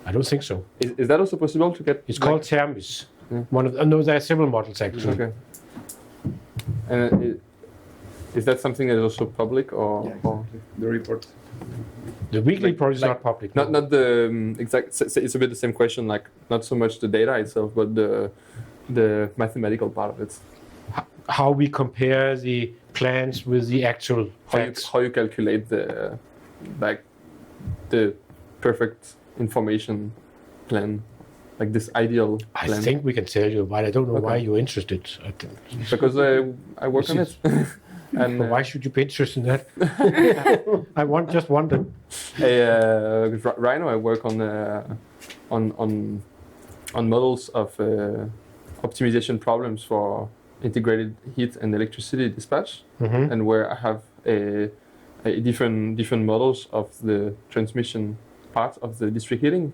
I don't think so. Is that also possible to get? It's called Thermis. One of no, there are several models actually. Okay. And is that something that is also public or the report? The weekly report is not public. Not the exact. It's a bit the same question. Like not so much the data itself, but the mathematical part of it. How we compare the plans with the actual facts. How you calculate the perfect information plan, like this ideal plan. I think we can tell you, but I don't know why you're interested. Because I work on it. And why should you be interested in that? I just wondered. Right now I work on models of optimization problems for integrated heat and electricity dispatch, and where I have a different models of the transmission part of the district heating,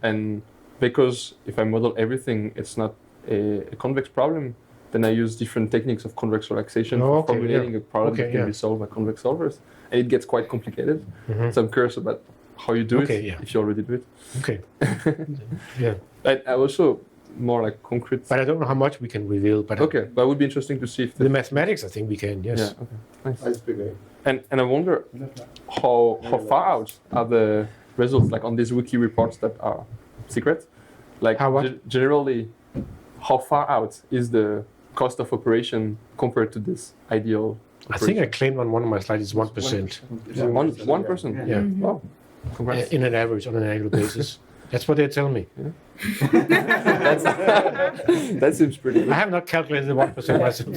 and because if I model everything, it's not a convex problem. Then I use different techniques of convex relaxation for formulating a problem that can be solved by convex solvers, and it gets quite complicated. So I'm curious about how you do it, if you already do it. Okay. Yeah. And I also more like concrete. But I don't know how much we can reveal. But okay, but it would be interesting to see if the mathematics. I think we can. Yes. Yeah. Okay. Nice. And I wonder how far out are the results like on these wiki reports that are secret? Like generally, how far out is the cost of operation compared to this ideal operation? I think I claimed on one of my slides it's 1%. 1%? Yeah. Wow. Congrats. In an average, on an annual basis. That's what they tell me. Yeah. That seems pretty good. I have not calculated the 1% myself.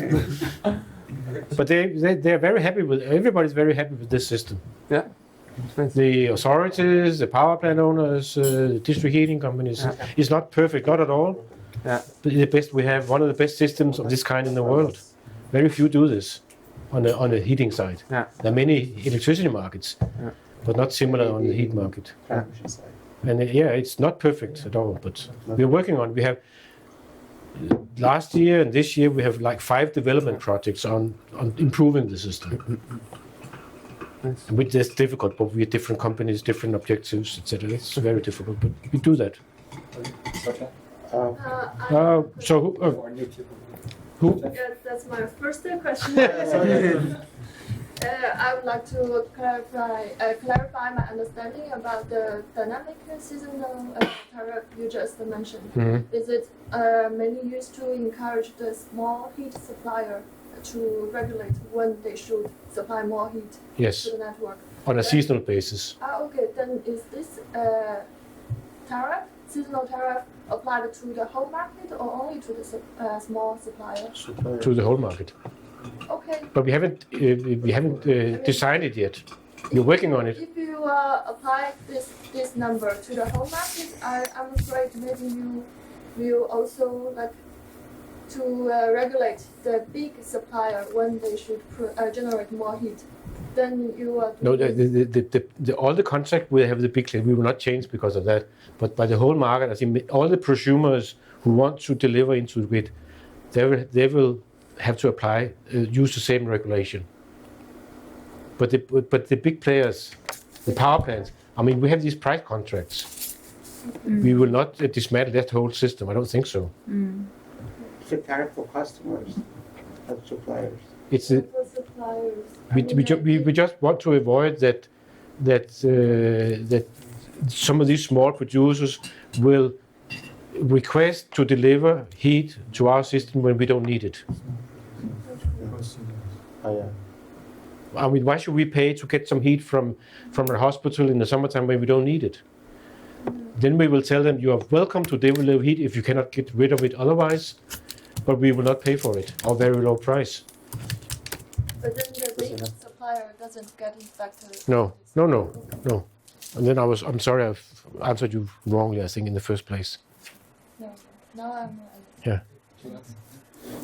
But they're very happy with, everybody's very happy with this system. Yeah. Nice. The authorities, the power plant owners, the district heating companies. It's not perfect, not at all. Yeah. But the best we have, one of the best systems of this kind in the world. Very few do this on the heating side. Yeah. There are many electricity markets, but not similar on the heat market. Yeah. And it's not perfect at all, but we're working on. We have last year and this year we have like 5 development projects on improving the system. Nice. Which is difficult, but we have different companies, different objectives, etc. It's very difficult, but we do that. Who? Yeah, that's my first question. I would like to clarify my understanding about the dynamic seasonal tariff you just mentioned. Mm-hmm. Is it mainly used to encourage the small heat supplier to regulate when they should supply more heat Yes. to the network? On a seasonal basis. Okay, then is this tariff, seasonal tariff, applied to the whole market or only to the small supplier? To the whole market. Okay. But we haven't designed it yet. We're working on it. If you apply this number to the whole market, I'm afraid maybe you will also like to regulate the big supplier when they should generate more heat. Then you are No, all the contract we have the big we will not change because of that. But by the whole market, I think all the prosumers who want to deliver into the grid, they will have to apply use the same regulation. But the big players, the power plants, I mean, we have these price contracts. We will not dismantle that whole system. I don't think so. It's a tariff for customers, not suppliers. It's a, for suppliers. we just want to avoid that some of these small producers will request to deliver heat to our system when we don't need it. I mean, why should we pay to get some heat from a hospital in the summertime when we don't need it? Then we will tell them you are welcome to deliver heat if you cannot get rid of it otherwise, but we will not pay for it or very low price. But then the big supplier doesn't get impacted. No. And then I'm sorry, I've answered you wrongly, I think, in the first place. No. Now I'm. Yeah.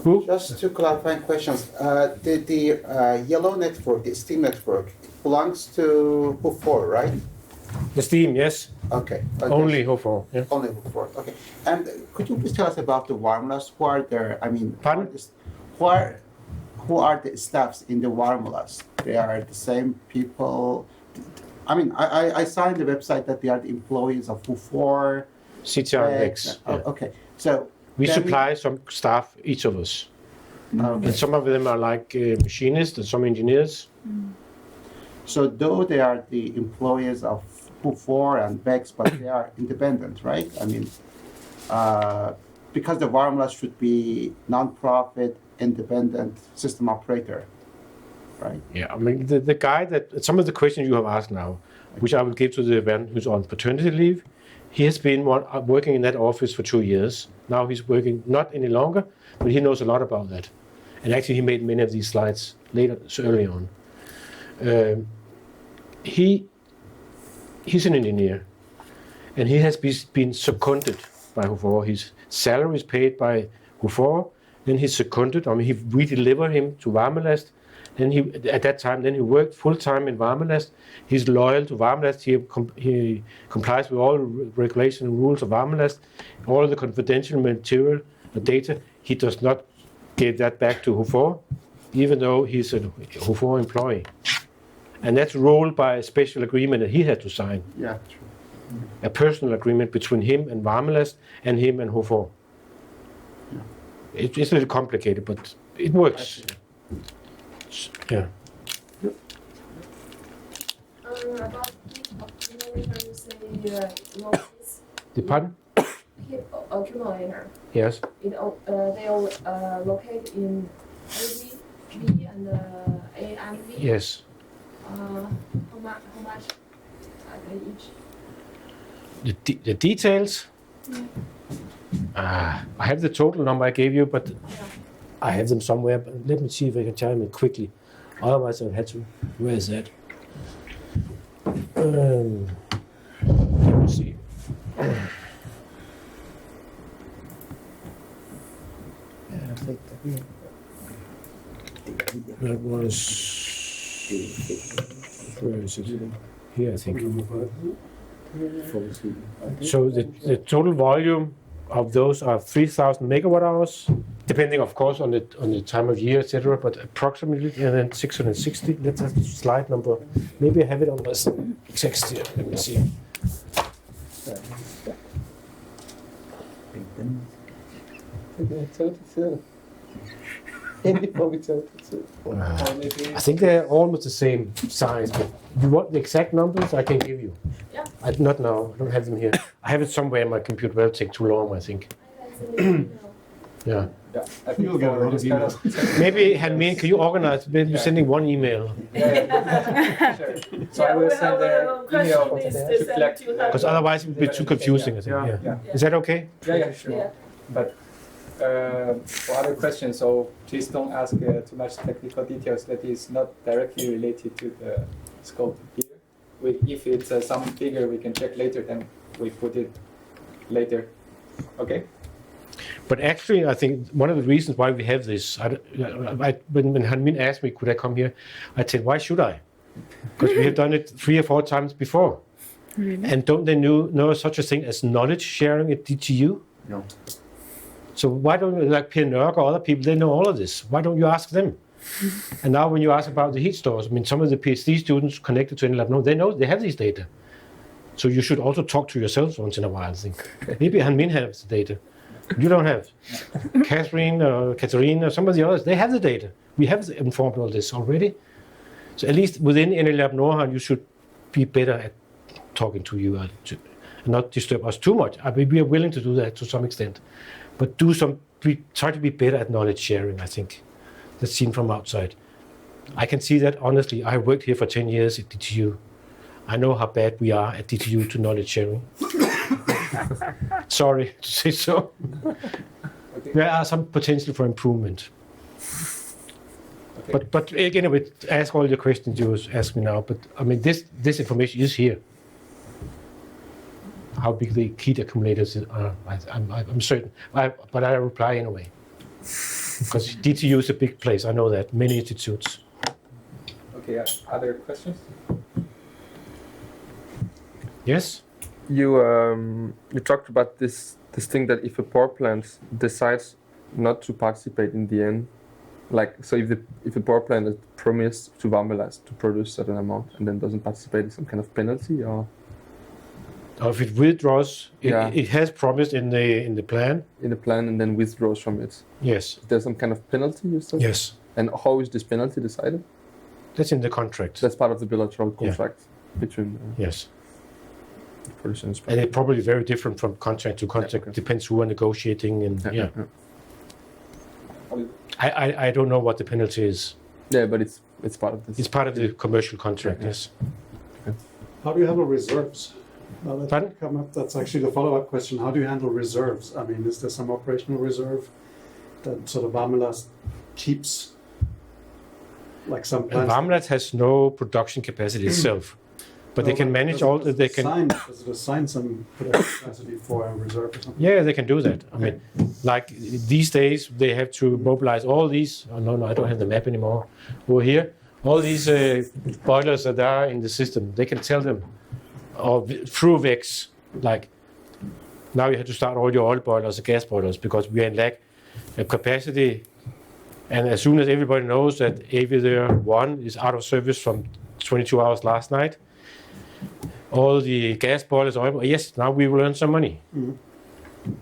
Who? Just two clarifying questions. The yellow network, the steam network, belongs to HO4, right? The steam, yes. Okay. Only HO4. Yeah. Only HO4. Okay. And could you please tell us about the Warmulas? Who are there? I mean, Pardon? Who are the staffs in the Warmulas? They are the same people. I mean, I saw on the website that they are the employees of HO4. CTRX. Yeah. Okay. So we supply some staff, each of us. Okay. And some of them are like machinists and some engineers. So though they are the employees of HO4 and BEX, but they are independent, right? I mean, because the Warmulas should be non-profit, independent system operator, right? Yeah, I mean, the guy that, some of the questions you have asked now, which I will give to the man who's on paternity leave, he has been working in that office for 2 years. Now he's working not any longer, but he knows a lot about that. And actually he made many of these slides later, so early on. He's an engineer, and he has been seconded by HO4. His salary is paid by HO4, then he's seconded. I mean, we deliver him to Varmelast. Then at that time, he worked full time in Varmelast. He's loyal to Varmelast. He complies with all regulations and rules of Varmelast. All the confidential material, the data, he does not give that back to HO4, even though he's a HO4 employee. And that's ruled by a special agreement that he had to sign. Yeah, true. A personal agreement between him and Varmelast and him and HO4. Yeah. It's a little complicated, but it works. Yeah. About heat accumulator, you say losses. The pardon? Heat accumulator. Yes. They all located in AV, B, and A and V. Yes. How much are they each? The details? I have the total number I gave you, but I have them somewhere. But let me see if I can tell them quickly. Otherwise, I've had to. Where is that? Let me see. I think that was. Where is it? Here, I think. So the total volume of those are 3,000 megawatt hours, depending, of course, on the time of year, etc. But approximately, and then 660. Let's have the slide number. Maybe I have it on my text here. Let me see. I think they're almost the same size, but you want the exact numbers? I can give you. Yeah. Not now. I don't have them here. I have it somewhere in my computer. It'll take too long, I think. Yeah. Yeah, I think you'll get a lot of emails. Maybe, Hanmin, can you organize? Maybe sending one email. Sure. So I will send an email to collect. Because otherwise it would be too confusing, I think. Yeah. Is that okay? Yeah, sure. Yeah. But for other questions, so please don't ask too much technical details that is not directly related to the scope here. If it's some figure we can check later, then we put it later. Okay? But actually, I think one of the reasons why we have this, when Hanmin asked me, could I come here? I said, why should I? Because we have done it 3 or 4 times before. Really? And don't they know such a thing as knowledge sharing at DTU? No. So why don't you, like Per Nørk or other people, they know all of this. Why don't you ask them? And now when you ask about the heat stores, I mean, some of the PhD students connected to NLab, they have these data. So you should also talk to yourselves once in a while, I think. Maybe Hanmin has the data. You don't have. Catherine or some of the others, they have the data. We have informed all this already. So at least within NLab Nordhavn, you should be better at talking to you and not disturb us too much. I mean, we are willing to do that to some extent. But try to be better at knowledge sharing, I think. That's seen from outside. I can see that, honestly. I worked here for 10 years at DTU. I know how bad we are at DTU to knowledge sharing. Sorry to say so. Okay. There are some potential for improvement. Okay. But again, I would ask all the questions you ask me now. But I mean, this information is here. How big the heat accumulators are, I'm certain. But I reply anyway. Because DTU is a big place, I know that. Many institutes. Okay, other questions? Yes? You talked about this thing that if a power plant decides not to participate in the end, like, so if the power plant has promised to Varmelas to produce a certain amount and then doesn't participate, in some kind of penalty, or if it withdraws, Yeah. it has promised in the plan. in the plan and then withdraws from it, Yes. is there some kind of penalty you said? Yes. And how is this penalty decided? That's in the contract. That's part of the bilateral contract between Yes. producer and And it's probably very different from contract to contract. okay. Depends who are negotiating and yeah. yeah. I don't know what the penalty is. Yeah, but it's part of this. It's part of the commercial contract, yes. How do you handle reserves? Now that Pardon? come up, that's actually the follow-up question. How do you handle reserves? I mean, is there some operational reserve that sort of Varmelas keeps? Like some plants? Varmelas has no production capacity itself, but they can manage all. They can. Does it assign some production capacity for a reserve or something? Yeah, they can do that. I mean, like these days, they have to mobilize all these. Oh, no, I don't have the map anymore. Over here, all these boilers that are in the system, they can tell them, or through VEX, like now you have to start all your oil boilers, gas boilers, because we are in lack of capacity. And as soon as everybody knows that Aviator 1 is out of service from 22 hours last night, all the gas boilers, yes, now we will earn some money.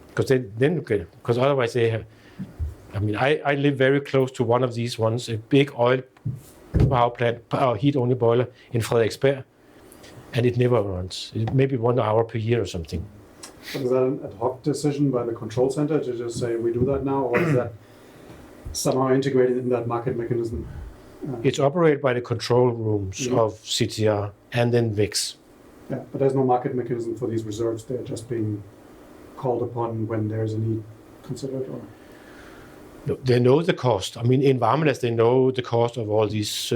Because otherwise they have, I mean, I live very close to one of these ones, a big oil power plant, heat-only boiler in Frederiksberg, and it never runs. Maybe 1 hour per year or something. But is that an ad hoc decision by the control center to just say we do that now, or is that somehow integrated in that market mechanism? It's operated by the control rooms of CTR and then VEX. Yeah, but there's no market mechanism for these reserves. They're just being called upon when there's a need considered, or? No, they know the cost. I mean, in Varmelas, they know the cost of all these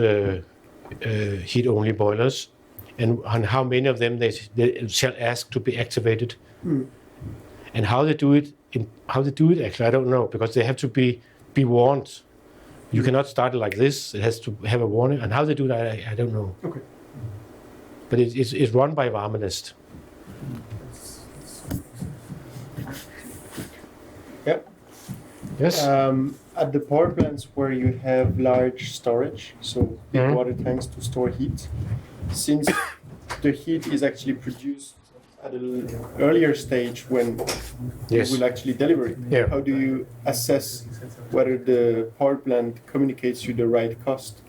heat-only boilers and how many of them they shall ask to be activated. And how they do it, actually, I don't know, because they have to be warned. You cannot start it like this. It has to have a warning. And how they do that, I don't know. Okay. But it's run by Varmelas. Yep. Yes. At the power plants where you have large storage, so big water tanks to store heat, since the heat is actually produced at an earlier stage when Yes. you will actually deliver it. Yeah. How do you assess whether the power plant communicates you the right cost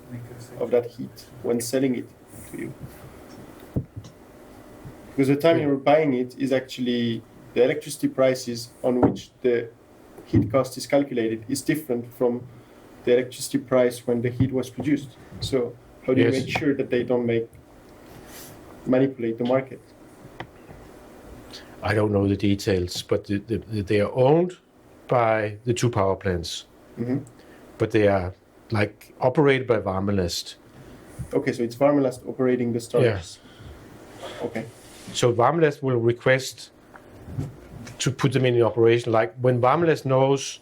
of that heat when selling it to you? Because the time you're buying it is actually the electricity prices on which the heat cost is calculated is different from the electricity price when the heat was produced. So how do you Yes. make sure that they don't manipulate the market? I don't know the details, but they are owned by the two power plants, Mm-hmm. but they are like operated by Varmelast. Okay, so it's Varmelast operating the storage. Yes. Okay. So Varmelast will request to put them in operation. Like when Varmelast knows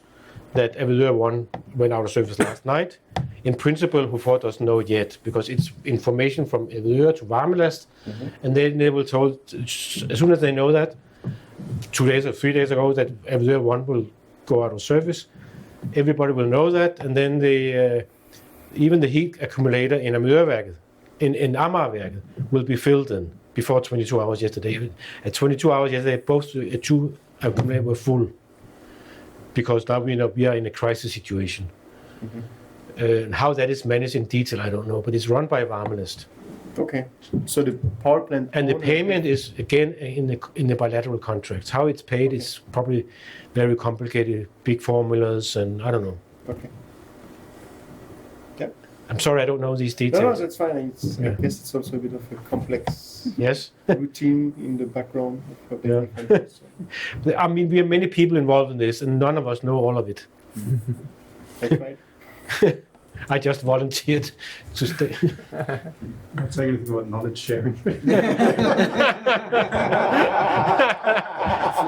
that Avedøre 1 went out of service last night, in principle, HUFOR doesn't know it yet because it's information from Avedøre to Varmelast, and then they will told as soon as they know that 2 days or 3 days ago that Avedøre 1 will go out of service, everybody will know that, and then even the heat accumulator in Avedøreværket, in Amagerværket, will be filled in before 22 hours yesterday. At 22 hours yesterday, both two accumulators were full because now we are in a crisis situation. How that is managed in detail, I don't know, but it's run by Varmelast. Okay. So the power plant And the owner- payment is again in the bilateral contracts. How it's paid is probably very complicated, big formulas, and I don't know. Okay. Yeah. I'm sorry, I don't know these No, details. that's fine. I Yeah. guess it's also a bit of a complex Yes. routine in the background of the Yeah. countries. So I mean, we have many people involved in this, and none of us know all of it. that's right. I just volunteered to stay. Not saying anything about knowledge sharing.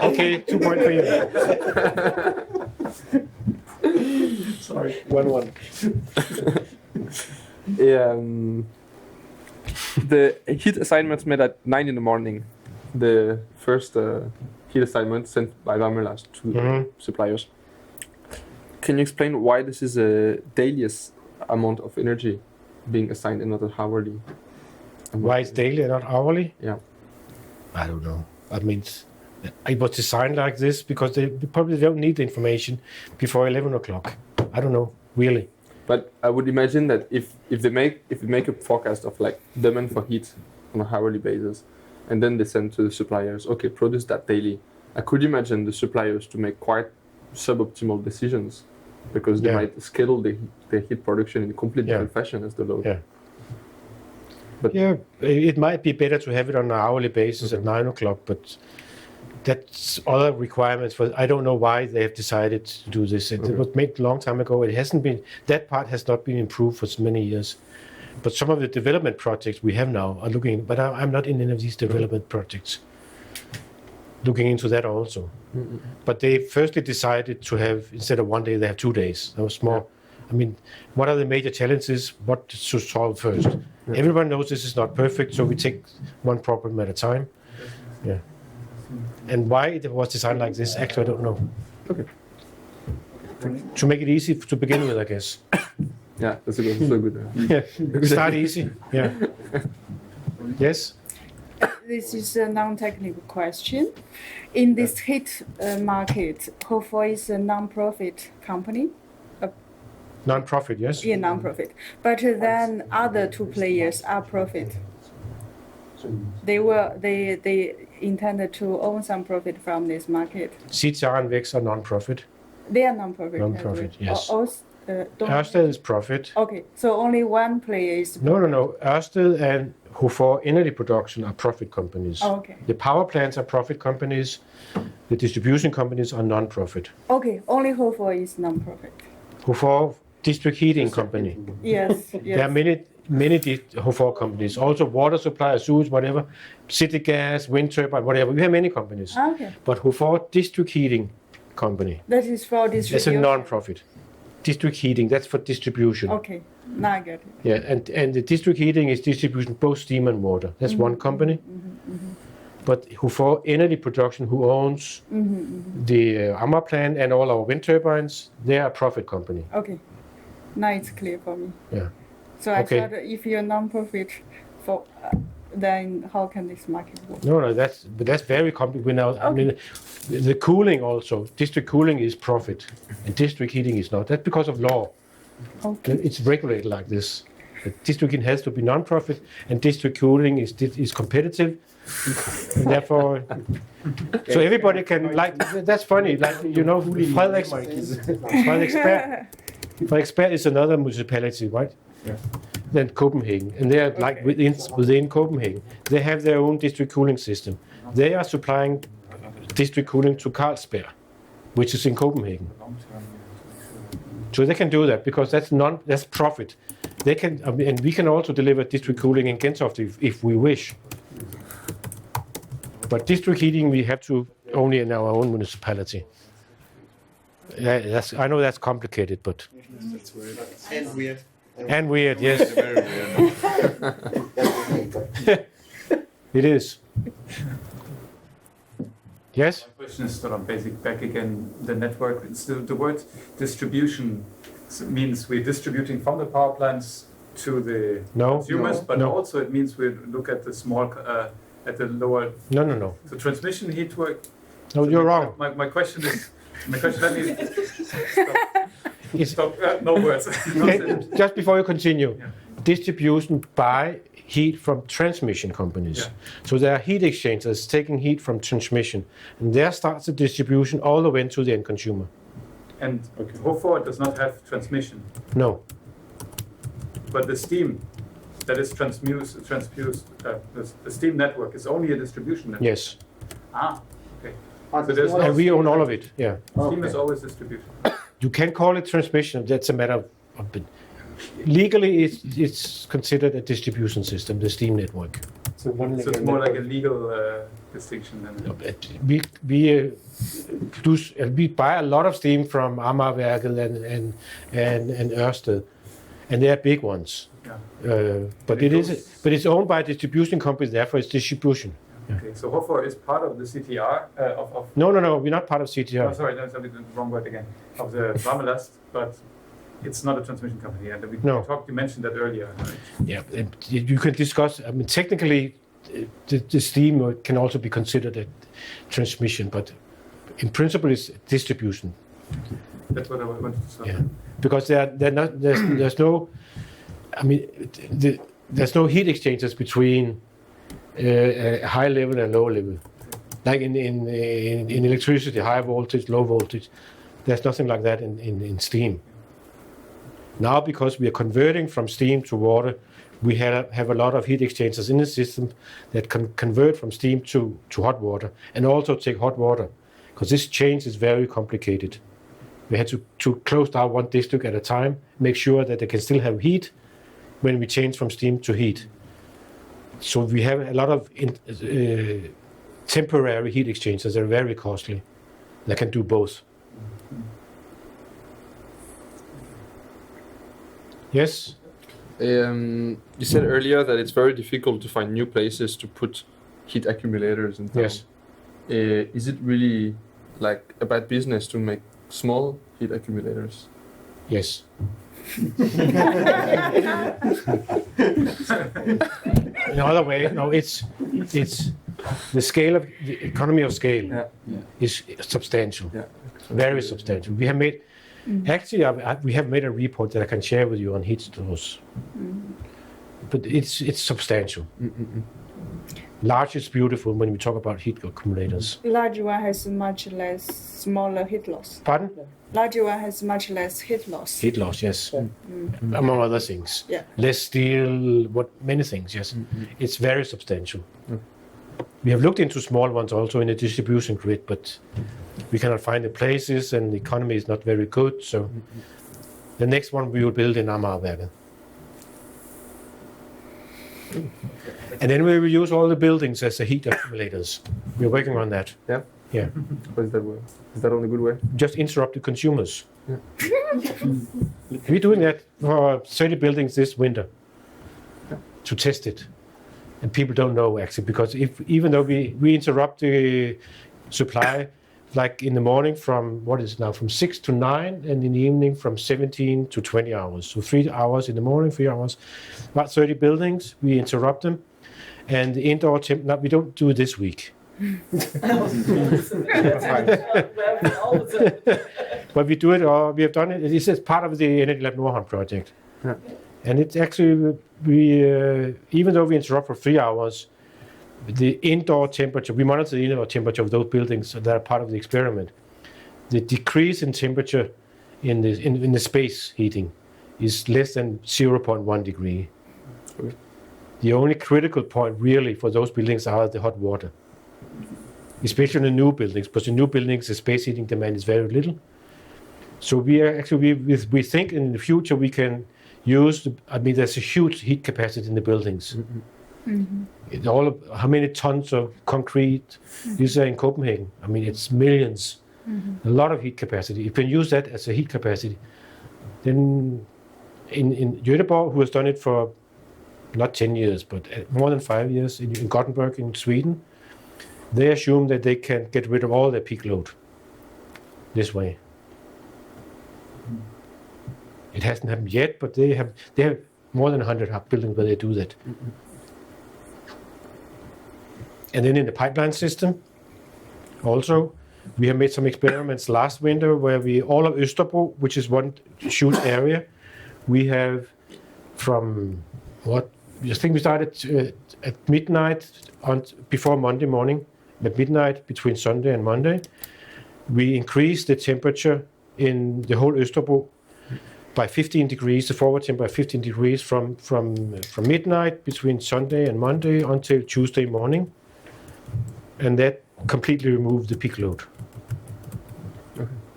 Okay, 2 points for you. Sorry. 1-1. The heat assignments made at 9 in the morning. The first heat assignment sent by Varmelast to Mhm. suppliers. Can you explain why this is a daily amount of energy being assigned and not a hourly? Why it's daily and not hourly? Yeah. I don't know. I mean, it was designed like this because they probably don't need the information before 11 o'clock. I don't know, really. But I would imagine that if they make a forecast of like demand for heat on a hourly basis, and then they send to the suppliers, okay, produce that daily. I could imagine the suppliers to make quite suboptimal decisions because they Yeah. might schedule the heat production in a completely Yeah. different fashion as the load. Yeah. But- Yeah, it might be better to have it on an hourly basis at 9 o'clock, but that's other requirements. For I don't know why they have decided to do this. It was made a long time ago. It hasn't been, that part has not been improved for so many years. But some of the development projects we have now are looking, but I'm not in any of these development projects. Looking into that also. But they firstly decided to have, instead of 1 day, they have 2 days. That was more, I mean, what are the major challenges? What to solve first? Everyone knows this is not perfect, so we take one problem at a time. Yeah. And why it was designed like this, actually, I don't know. Okay. To make it easy to begin with, I guess. Yeah, that's a good. Yeah. Start easy. Yeah. Yes. This is a non-technical question. In this heat market, HUFOR is a non-profit company. Non-profit, yes. Yeah, non-profit. But then other two players are profit. They intended to own some profit from this market. CTR and VEX are non-profit. They are non-profit. Non-profit, yes. Don't- Ørsted is profit. Okay, so only one player is. No. Ørsted and HUFOR Energy Production are profit companies. Oh, okay. The power plants are profit companies. The distribution companies are non-profit. Okay, only HUFOR is non-profit. HUFOR District Heating Company. Yes, There are yes. many HUFOR companies. Also water supply, sewage, whatever. City gas, wind turbine, whatever. We have many companies. Okay, But HUFOR District Heating Company. that is for That's a distribution. non-profit. District heating, that's for distribution. Okay, now I get it. Yeah, and the district heating is distribution, both steam and water. That's one company. But HUFOR Energy Production, who owns the Amager plant and all our wind turbines, they are a profit company. Okay, now it's clear for me. Yeah. So I Okay. thought if you're non-profit, for then how can this market work? No, that's very complicated. Now, I mean, the cooling also, district cooling is profit, and district heating is not. That's because of law. Okay. It's regulated like this. The district heating has to be non-profit, and district cooling is competitive. And therefore, so everybody can like. That's funny. Like Frederiksberg is another municipality, right? Yeah. Than Copenhagen, and they are like within Copenhagen. They have their own district cooling system. They are supplying district cooling to Carlsberg, which is in Copenhagen. So they can do that because that's profit. They can, and we can also deliver district cooling in Gentofte if we wish. But district heating we have to only in our own municipality. Yeah, I know that's complicated, but That's weird. And weird. and weird, yes. Very weird. It is. Yes? My question is sort of basic back again, the network. It's the word distribution means we're distributing from the power plants to the consumers, but also it means we look at the small, at the lower. No. The transmission network. No, you're wrong. My question is, let me stop. No words. Just before you continue, distribution by heat from transmission companies. Yeah. So there are heat exchangers taking heat from transmission, and there starts the distribution all the way to the end consumer. And Hofor does not have transmission. No. But the steam that is transfused, the steam network is only a distribution network. Yes. Okay. So and we own all of it. Yeah. Steam is always distribution. You can call it transmission. That's a matter of legally, it's considered a distribution system, the steam network. So it's more like a legal distinction than. We buy a lot of steam from Amagerværket and Ørsted, and they are big ones. Yeah. But it's owned by a distribution company, therefore it's distribution. Okay, so Hofor is part of the CTR of. No, we're not part of CTR. Oh, sorry, that's the wrong word again. Of the Varmelast, but it's not a transmission company. And you mentioned that earlier. Right? Yeah, you can discuss. I mean, technically, the steam can also be considered a transmission, but in principle, it's distribution. That's what I wanted to say. Yeah, because there's no. I mean, there's no heat exchangers between high level and low level. Like in electricity, high voltage, low voltage, there's nothing like that in steam. Now, because we are converting from steam to water, we have a lot of heat exchangers in the system that can convert from steam to hot water and also take hot water, because this change is very complicated. We had to close down one district at a time, make sure that they can still have heat when we change from steam to heat. So we have a lot of temporary heat exchangers that are very costly. They can do both. Yes? You said earlier that it's very difficult to find new places to put heat accumulators in town. Yes. Is it really like a bad business to make small heat accumulators? Yes. Another way, no, it's the scale of the economy of scale is substantial, very substantial. We have made actually we have made a report that I can share with you on heat stores, but it's substantial. Large is beautiful when we talk about heat accumulators. Large one has much less smaller heat loss. Pardon? Larger one has much less heat loss. Heat loss, yes. Among other things. Yeah. Less steel, many things, yes. It's very substantial. We have looked into small ones also in the distribution grid, but we cannot find the places and the economy is not very good. So the next one we will build in Amagerværket. And then we will use all the buildings as the heat accumulators. We're working on that. Yeah? Yeah. What is that way? Is that on a good way? Just interrupt the consumers. Yeah. We're doing that for 30 buildings this winter to test it. And people don't know actually, because even though we interrupt the supply, like in the morning from, from 6 to 9, and in the evening from 17 to 20 hours. So 3 hours in the morning, 3 hours. About 30 buildings, we interrupt them. and the indoor temp. No, we don't do it this week. But we do it, or we have done it. This is part of the Energy Lab Nordhavn project, and it's actually even though we interrupt for 3 hours, the indoor temperature. We monitor the indoor temperature of those buildings that are part of the experiment. The decrease in temperature in the space heating is less than 0.1 degree. The only critical point really for those buildings are the hot water, especially in the new buildings, because in new buildings the space heating demand is very little. So we think in the future we can use. There's a huge heat capacity in the buildings. How many tons of concrete is there in Copenhagen? It's millions. A lot of heat capacity. If you can use that as a heat capacity, then in Göteborg, who has done it for not 10 years, but more than 5 years in Gothenburg in Sweden, they assume that they can get rid of all their peak load this way. It hasn't happened yet, but they have more than 100 buildings where they do that. And then in the pipeline system, also, we have made some experiments last winter where all of Österbro, which is one huge area, we have from I think we started at midnight before Monday morning, at midnight between Sunday and Monday. We increased the temperature in the whole Österbro by 15 degrees, the forward temperature by 15 degrees from midnight between Sunday and Monday until Tuesday morning. And that completely removed the peak load.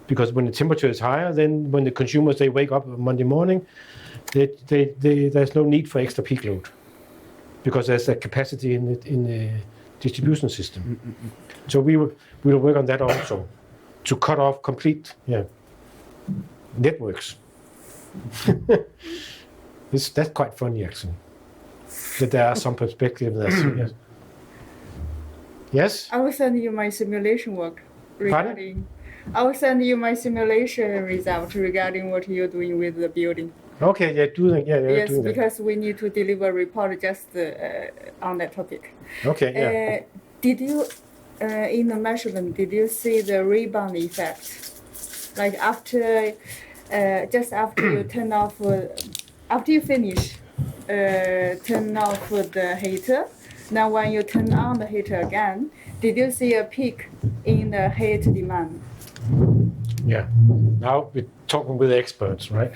Because when the temperature is higher, then when the consumers, they wake up on Monday morning, there's no need for extra peak load, because there's a capacity in the distribution system. So we will work on that also, to cut off complete networks. That's quite funny actually, that there are some perspectives. Yes. Yes? I will send you my simulation work regarding. I will send you my simulation result regarding what you're doing with the building. Okay, yes, doing because we need to deliver a report just on that topic. Okay, yeah. Did you, in the measurement, did you see the rebound effect? Like after, just after you turn off, after you finish, turn off the heater. Now when you turn on the heater again, did you see a peak in the heat demand? Yeah. Now we're talking with experts, right?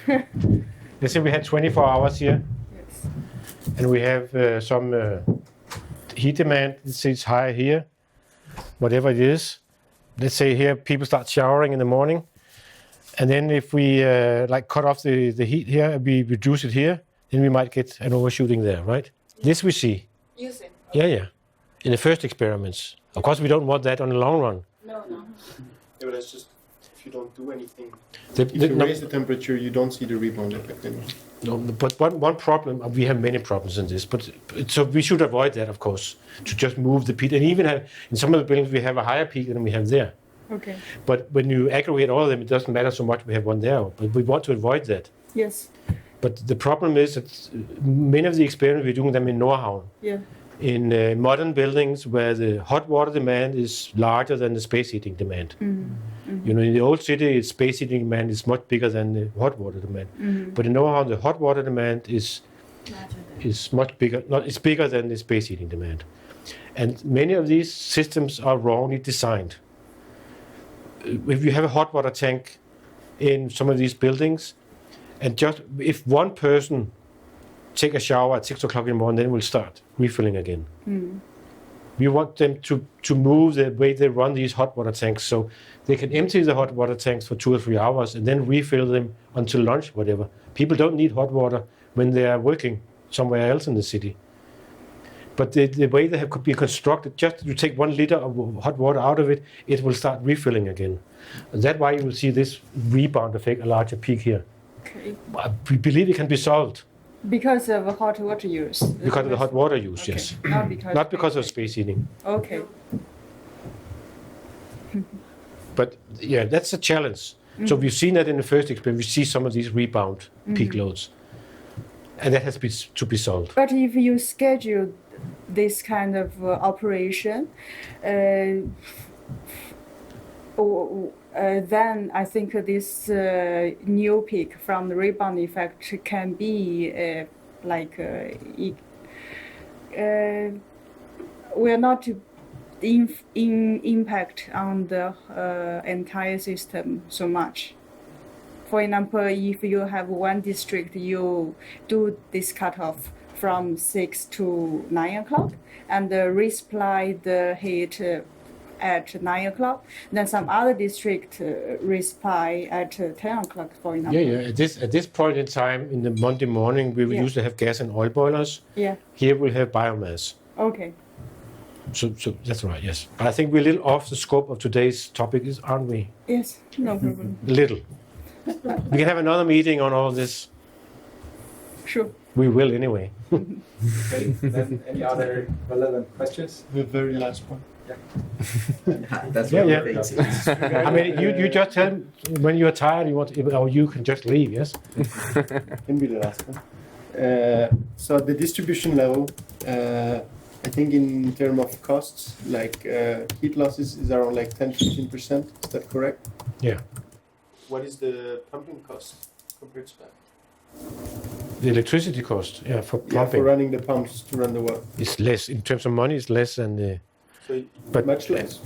Let's say we had 24 hours here. Yes. And we have some heat demand. Let's say it's high here, whatever it is. Let's say here people start showering in the morning. And then if we cut off the heat here, we reduce it here, then we might get an overshooting there, right? This we see. You see. Yeah. In the first experiments. Of course, we don't want that on the long run. No. Yeah, but that's just if you don't do anything. If you raise the temperature, you don't see the rebound effect anymore. No, but one problem, we have many problems in this, but so we should avoid that, of course, to just move the peak. And even in some of the buildings, we have a higher peak than we have there. Okay. But when you aggregate all of them, it doesn't matter so much we have one there. But we want to avoid that. Yes. But the problem is that many of the experiments, we're doing them in Nordhavn. Yeah. In modern buildings where the hot water demand is larger than the space heating demand. Mm-hmm. In the old city, space heating demand is much bigger than the hot water demand. Mm-hmm. But in Nordhavn, the hot water demand is much bigger. It's bigger than the space heating demand. And many of these systems are wrongly designed. If you have a hot water tank in some of these buildings, and just if one person take a shower at 6 o'clock in the morning, then we'll start refilling again. Mm. We want them to move the way they run these hot water tanks, so they can empty the hot water tanks for 2 or 3 hours and then refill them until lunch, whatever. People don't need hot water when they are working somewhere else in the city. But the way they could be constructed, just to take 1 liter of hot water out of it, it will start refilling again. And that's why you will see this rebound effect, a larger peak here. Okay. We believe it can be solved. Because of hot water use? Because of the hot water use, okay. Yes. Not because of space heating. Okay. But yeah, that's a challenge. Mm-hmm. So we've seen that in the first experiment. We see some of these rebound peak loads. And that has to be solved. But if you schedule this kind of operation, then I think this new peak from the rebound effect can be will not impact on the entire system so much. For example, if you have one district, you do this cutoff from 6 to 9 o'clock and resupply the heat at 9 o'clock. Then some other district resupply at 10 o'clock, for example. Yeah. At this point in time, in the Monday morning, we will usually have gas and oil boilers. Yeah. Here we'll have biomass. Okay. So that's right, yes. But I think we're a little off the scope of today's topic, aren't we? Yes, no problem. Little. We can have another meeting on all this. Sure. We will anyway. Okay, then any other relevant questions? The very last one. That's Yeah, what yeah. it takes. I mean, you just tell me when you're tired, or you can just leave, yes? Can be the last one. So at the distribution level, I think in terms of costs, like heat losses is around like 10-15%. Is that correct? Yeah. What is the pumping cost compared to that? The electricity cost, for pumping. Yeah, for running the pumps to run the well. It's less in terms of money. It's less than the. So But much less.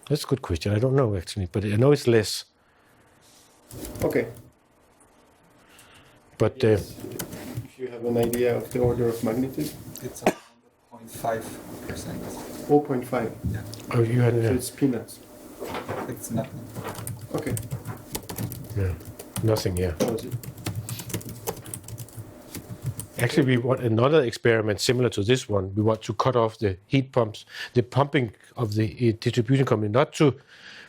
That's a good question. I don't know actually, but I know it's less. Okay. But Yes. If you have an idea of the order of magnitude, It's around 0.5%. 0.5. oh, you had So it's peanuts. It's nothing. Okay. nothing. Yeah. That was it. Actually, we want another experiment similar to this one. We want to cut off the heat pumps, the pumping of the distribution company, not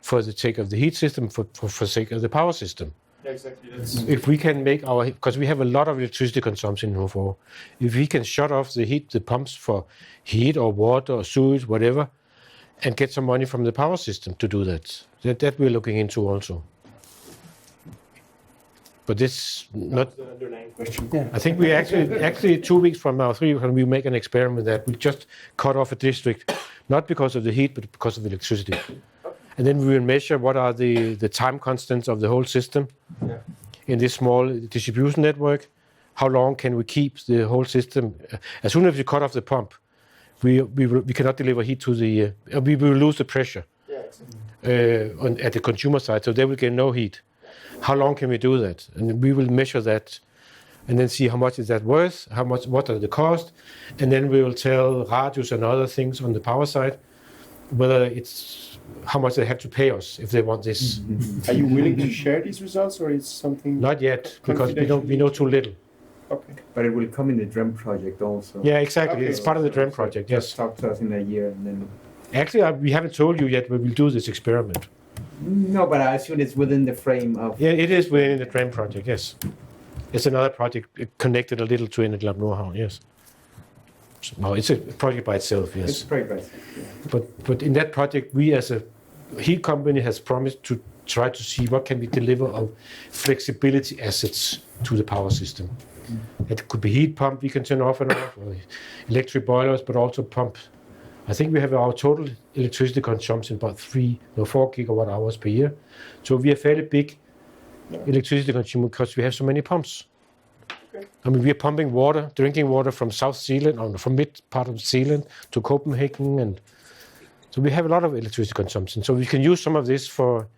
for the sake of the heat system, for sake of the power system. Yeah, exactly. That's If we can make because we have a lot of electricity consumption in Hofo, if we can shut off the pumps for heat or water or sewage, whatever, and get some money from the power system to do that we're looking into also. But this not. the underlying question. I think we actually 2 weeks from now, 3 weeks, when we make an experiment that we just cut off a district, not because of the heat, but because of the electricity. And then we will measure what are the time constants of the whole system in this small distribution network. How long can we keep the whole system? As soon as we cut off the pump, we cannot deliver heat to the. We will lose the pressure at the consumer side, so they will get no heat. How long can we do that? And we will measure that, and then see how much is that worth, what are the costs, and then we will tell radios and other things on the power side whether it's how much they have to pay us if they want this. Are you willing to share these results, or is something? Not yet, because we know too little. Okay. But it will come in the DREM project also. Yeah, exactly. Okay. It's part of the DREM project. Yes. Just talk to us in a year and then. Actually, we haven't told you yet, but we'll do this experiment. No, but I assume it's within the frame of. Yeah, it is within the DREM project. Yes. It's another project connected a little to Energy Lab Nordhavn. Yes. So, no, it's a project by itself. Yes. It's very great. But in that project, we as a heat company has promised to try to see what can we deliver of flexibility assets to the power system. It could be heat pump we can turn off and off, or electric boilers, but also pump. I think we have our total electricity consumption about 4 gigawatt hours per year. So we are fairly big electricity consumer because we have so many pumps. Okay. I mean, we are pumping drinking water from South Zealand, or from mid part of Zealand to Copenhagen, and so we have a lot of electricity consumption. So we can use some of this for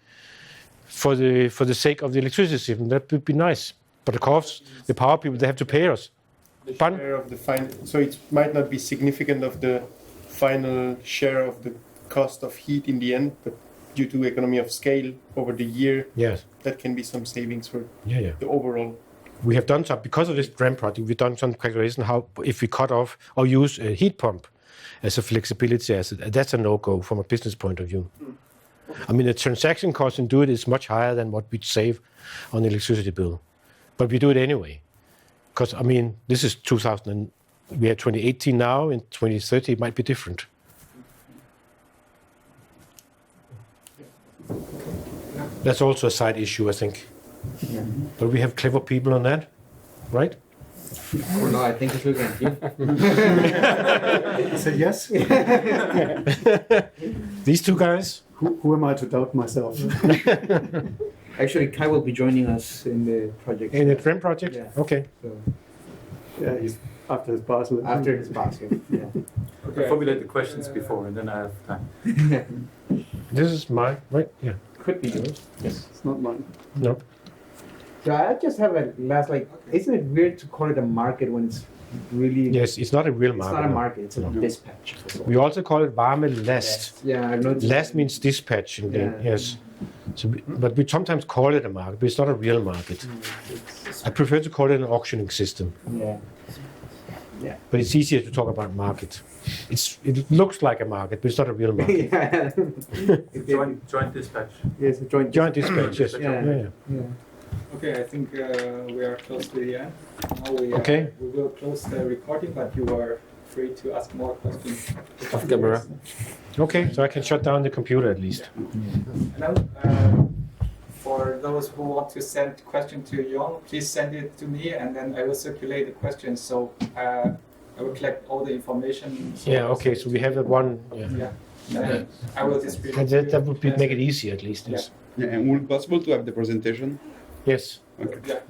the sake of the electricity system. That would be nice. But of course, the power people, they have to pay us. The share of the so it might not be significant of the final share of the cost of heat in the end, but due to economy of scale over the year, that can be some savings for the overall. We have done some, because of this DREM project, we've done some calculation how if we cut off or use a heat pump as a flexibility asset, that's a no-go from a business point of view. I mean, the transaction cost in doing it is much higher than what we'd save on the electricity bill. But we do it anyway. Because, I mean, this is 2000, we are 2018 now, in 2030 it might be different. That's also a side issue, I think. But we have clever people on that, right? Oh no, I think he's looking at you. Say yes. These two guys? Who am I to doubt myself? Actually, Kai will be joining us in the project. In the Trend project? Yeah. Okay. So, Yeah, he's after his parcel. after his basket. Yeah. Okay, formulate the questions before, and then I have time. This is mine, right? Yeah. Could be yours. Yes. It's not mine. No. So I just have a last isn't it weird to call it a market when it's really Yes, it's not a real it's market. not a no. market, it's a No. dispatch. We also call it Varmelast. Yeah, I noticed. Last means dispatch in Yeah. yes. So but we sometimes call it a market, but it's not a real market. I prefer to call it an auctioning system. Yeah. Yeah. But it's easier to talk about market. It looks like a market, but it's not a real market. Yeah. Joint dispatch. Yes, a joint Dispatch, yes. Yeah. Okay, I think we are close to the end. Now Okay. we will close the recording, but you are free to ask more questions. Off camera. Okay, so I can shut down the computer at least. Now, for those who want to send question to Jon, please send it to me, and then I will circulate the questions. So I will collect all the information. Yeah, okay, so we have that one. Yeah. And I will distribute. That would make it easier at least. Yes. Yeah, and would it possible to have the presentation? Yes. Okay. Yeah.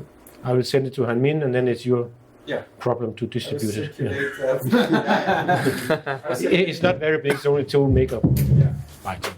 I will send it to Hanmin, and then it's your Yeah. problem to distribute it. Yeah. Circulate, It's not very big, it's only 2 makeup items.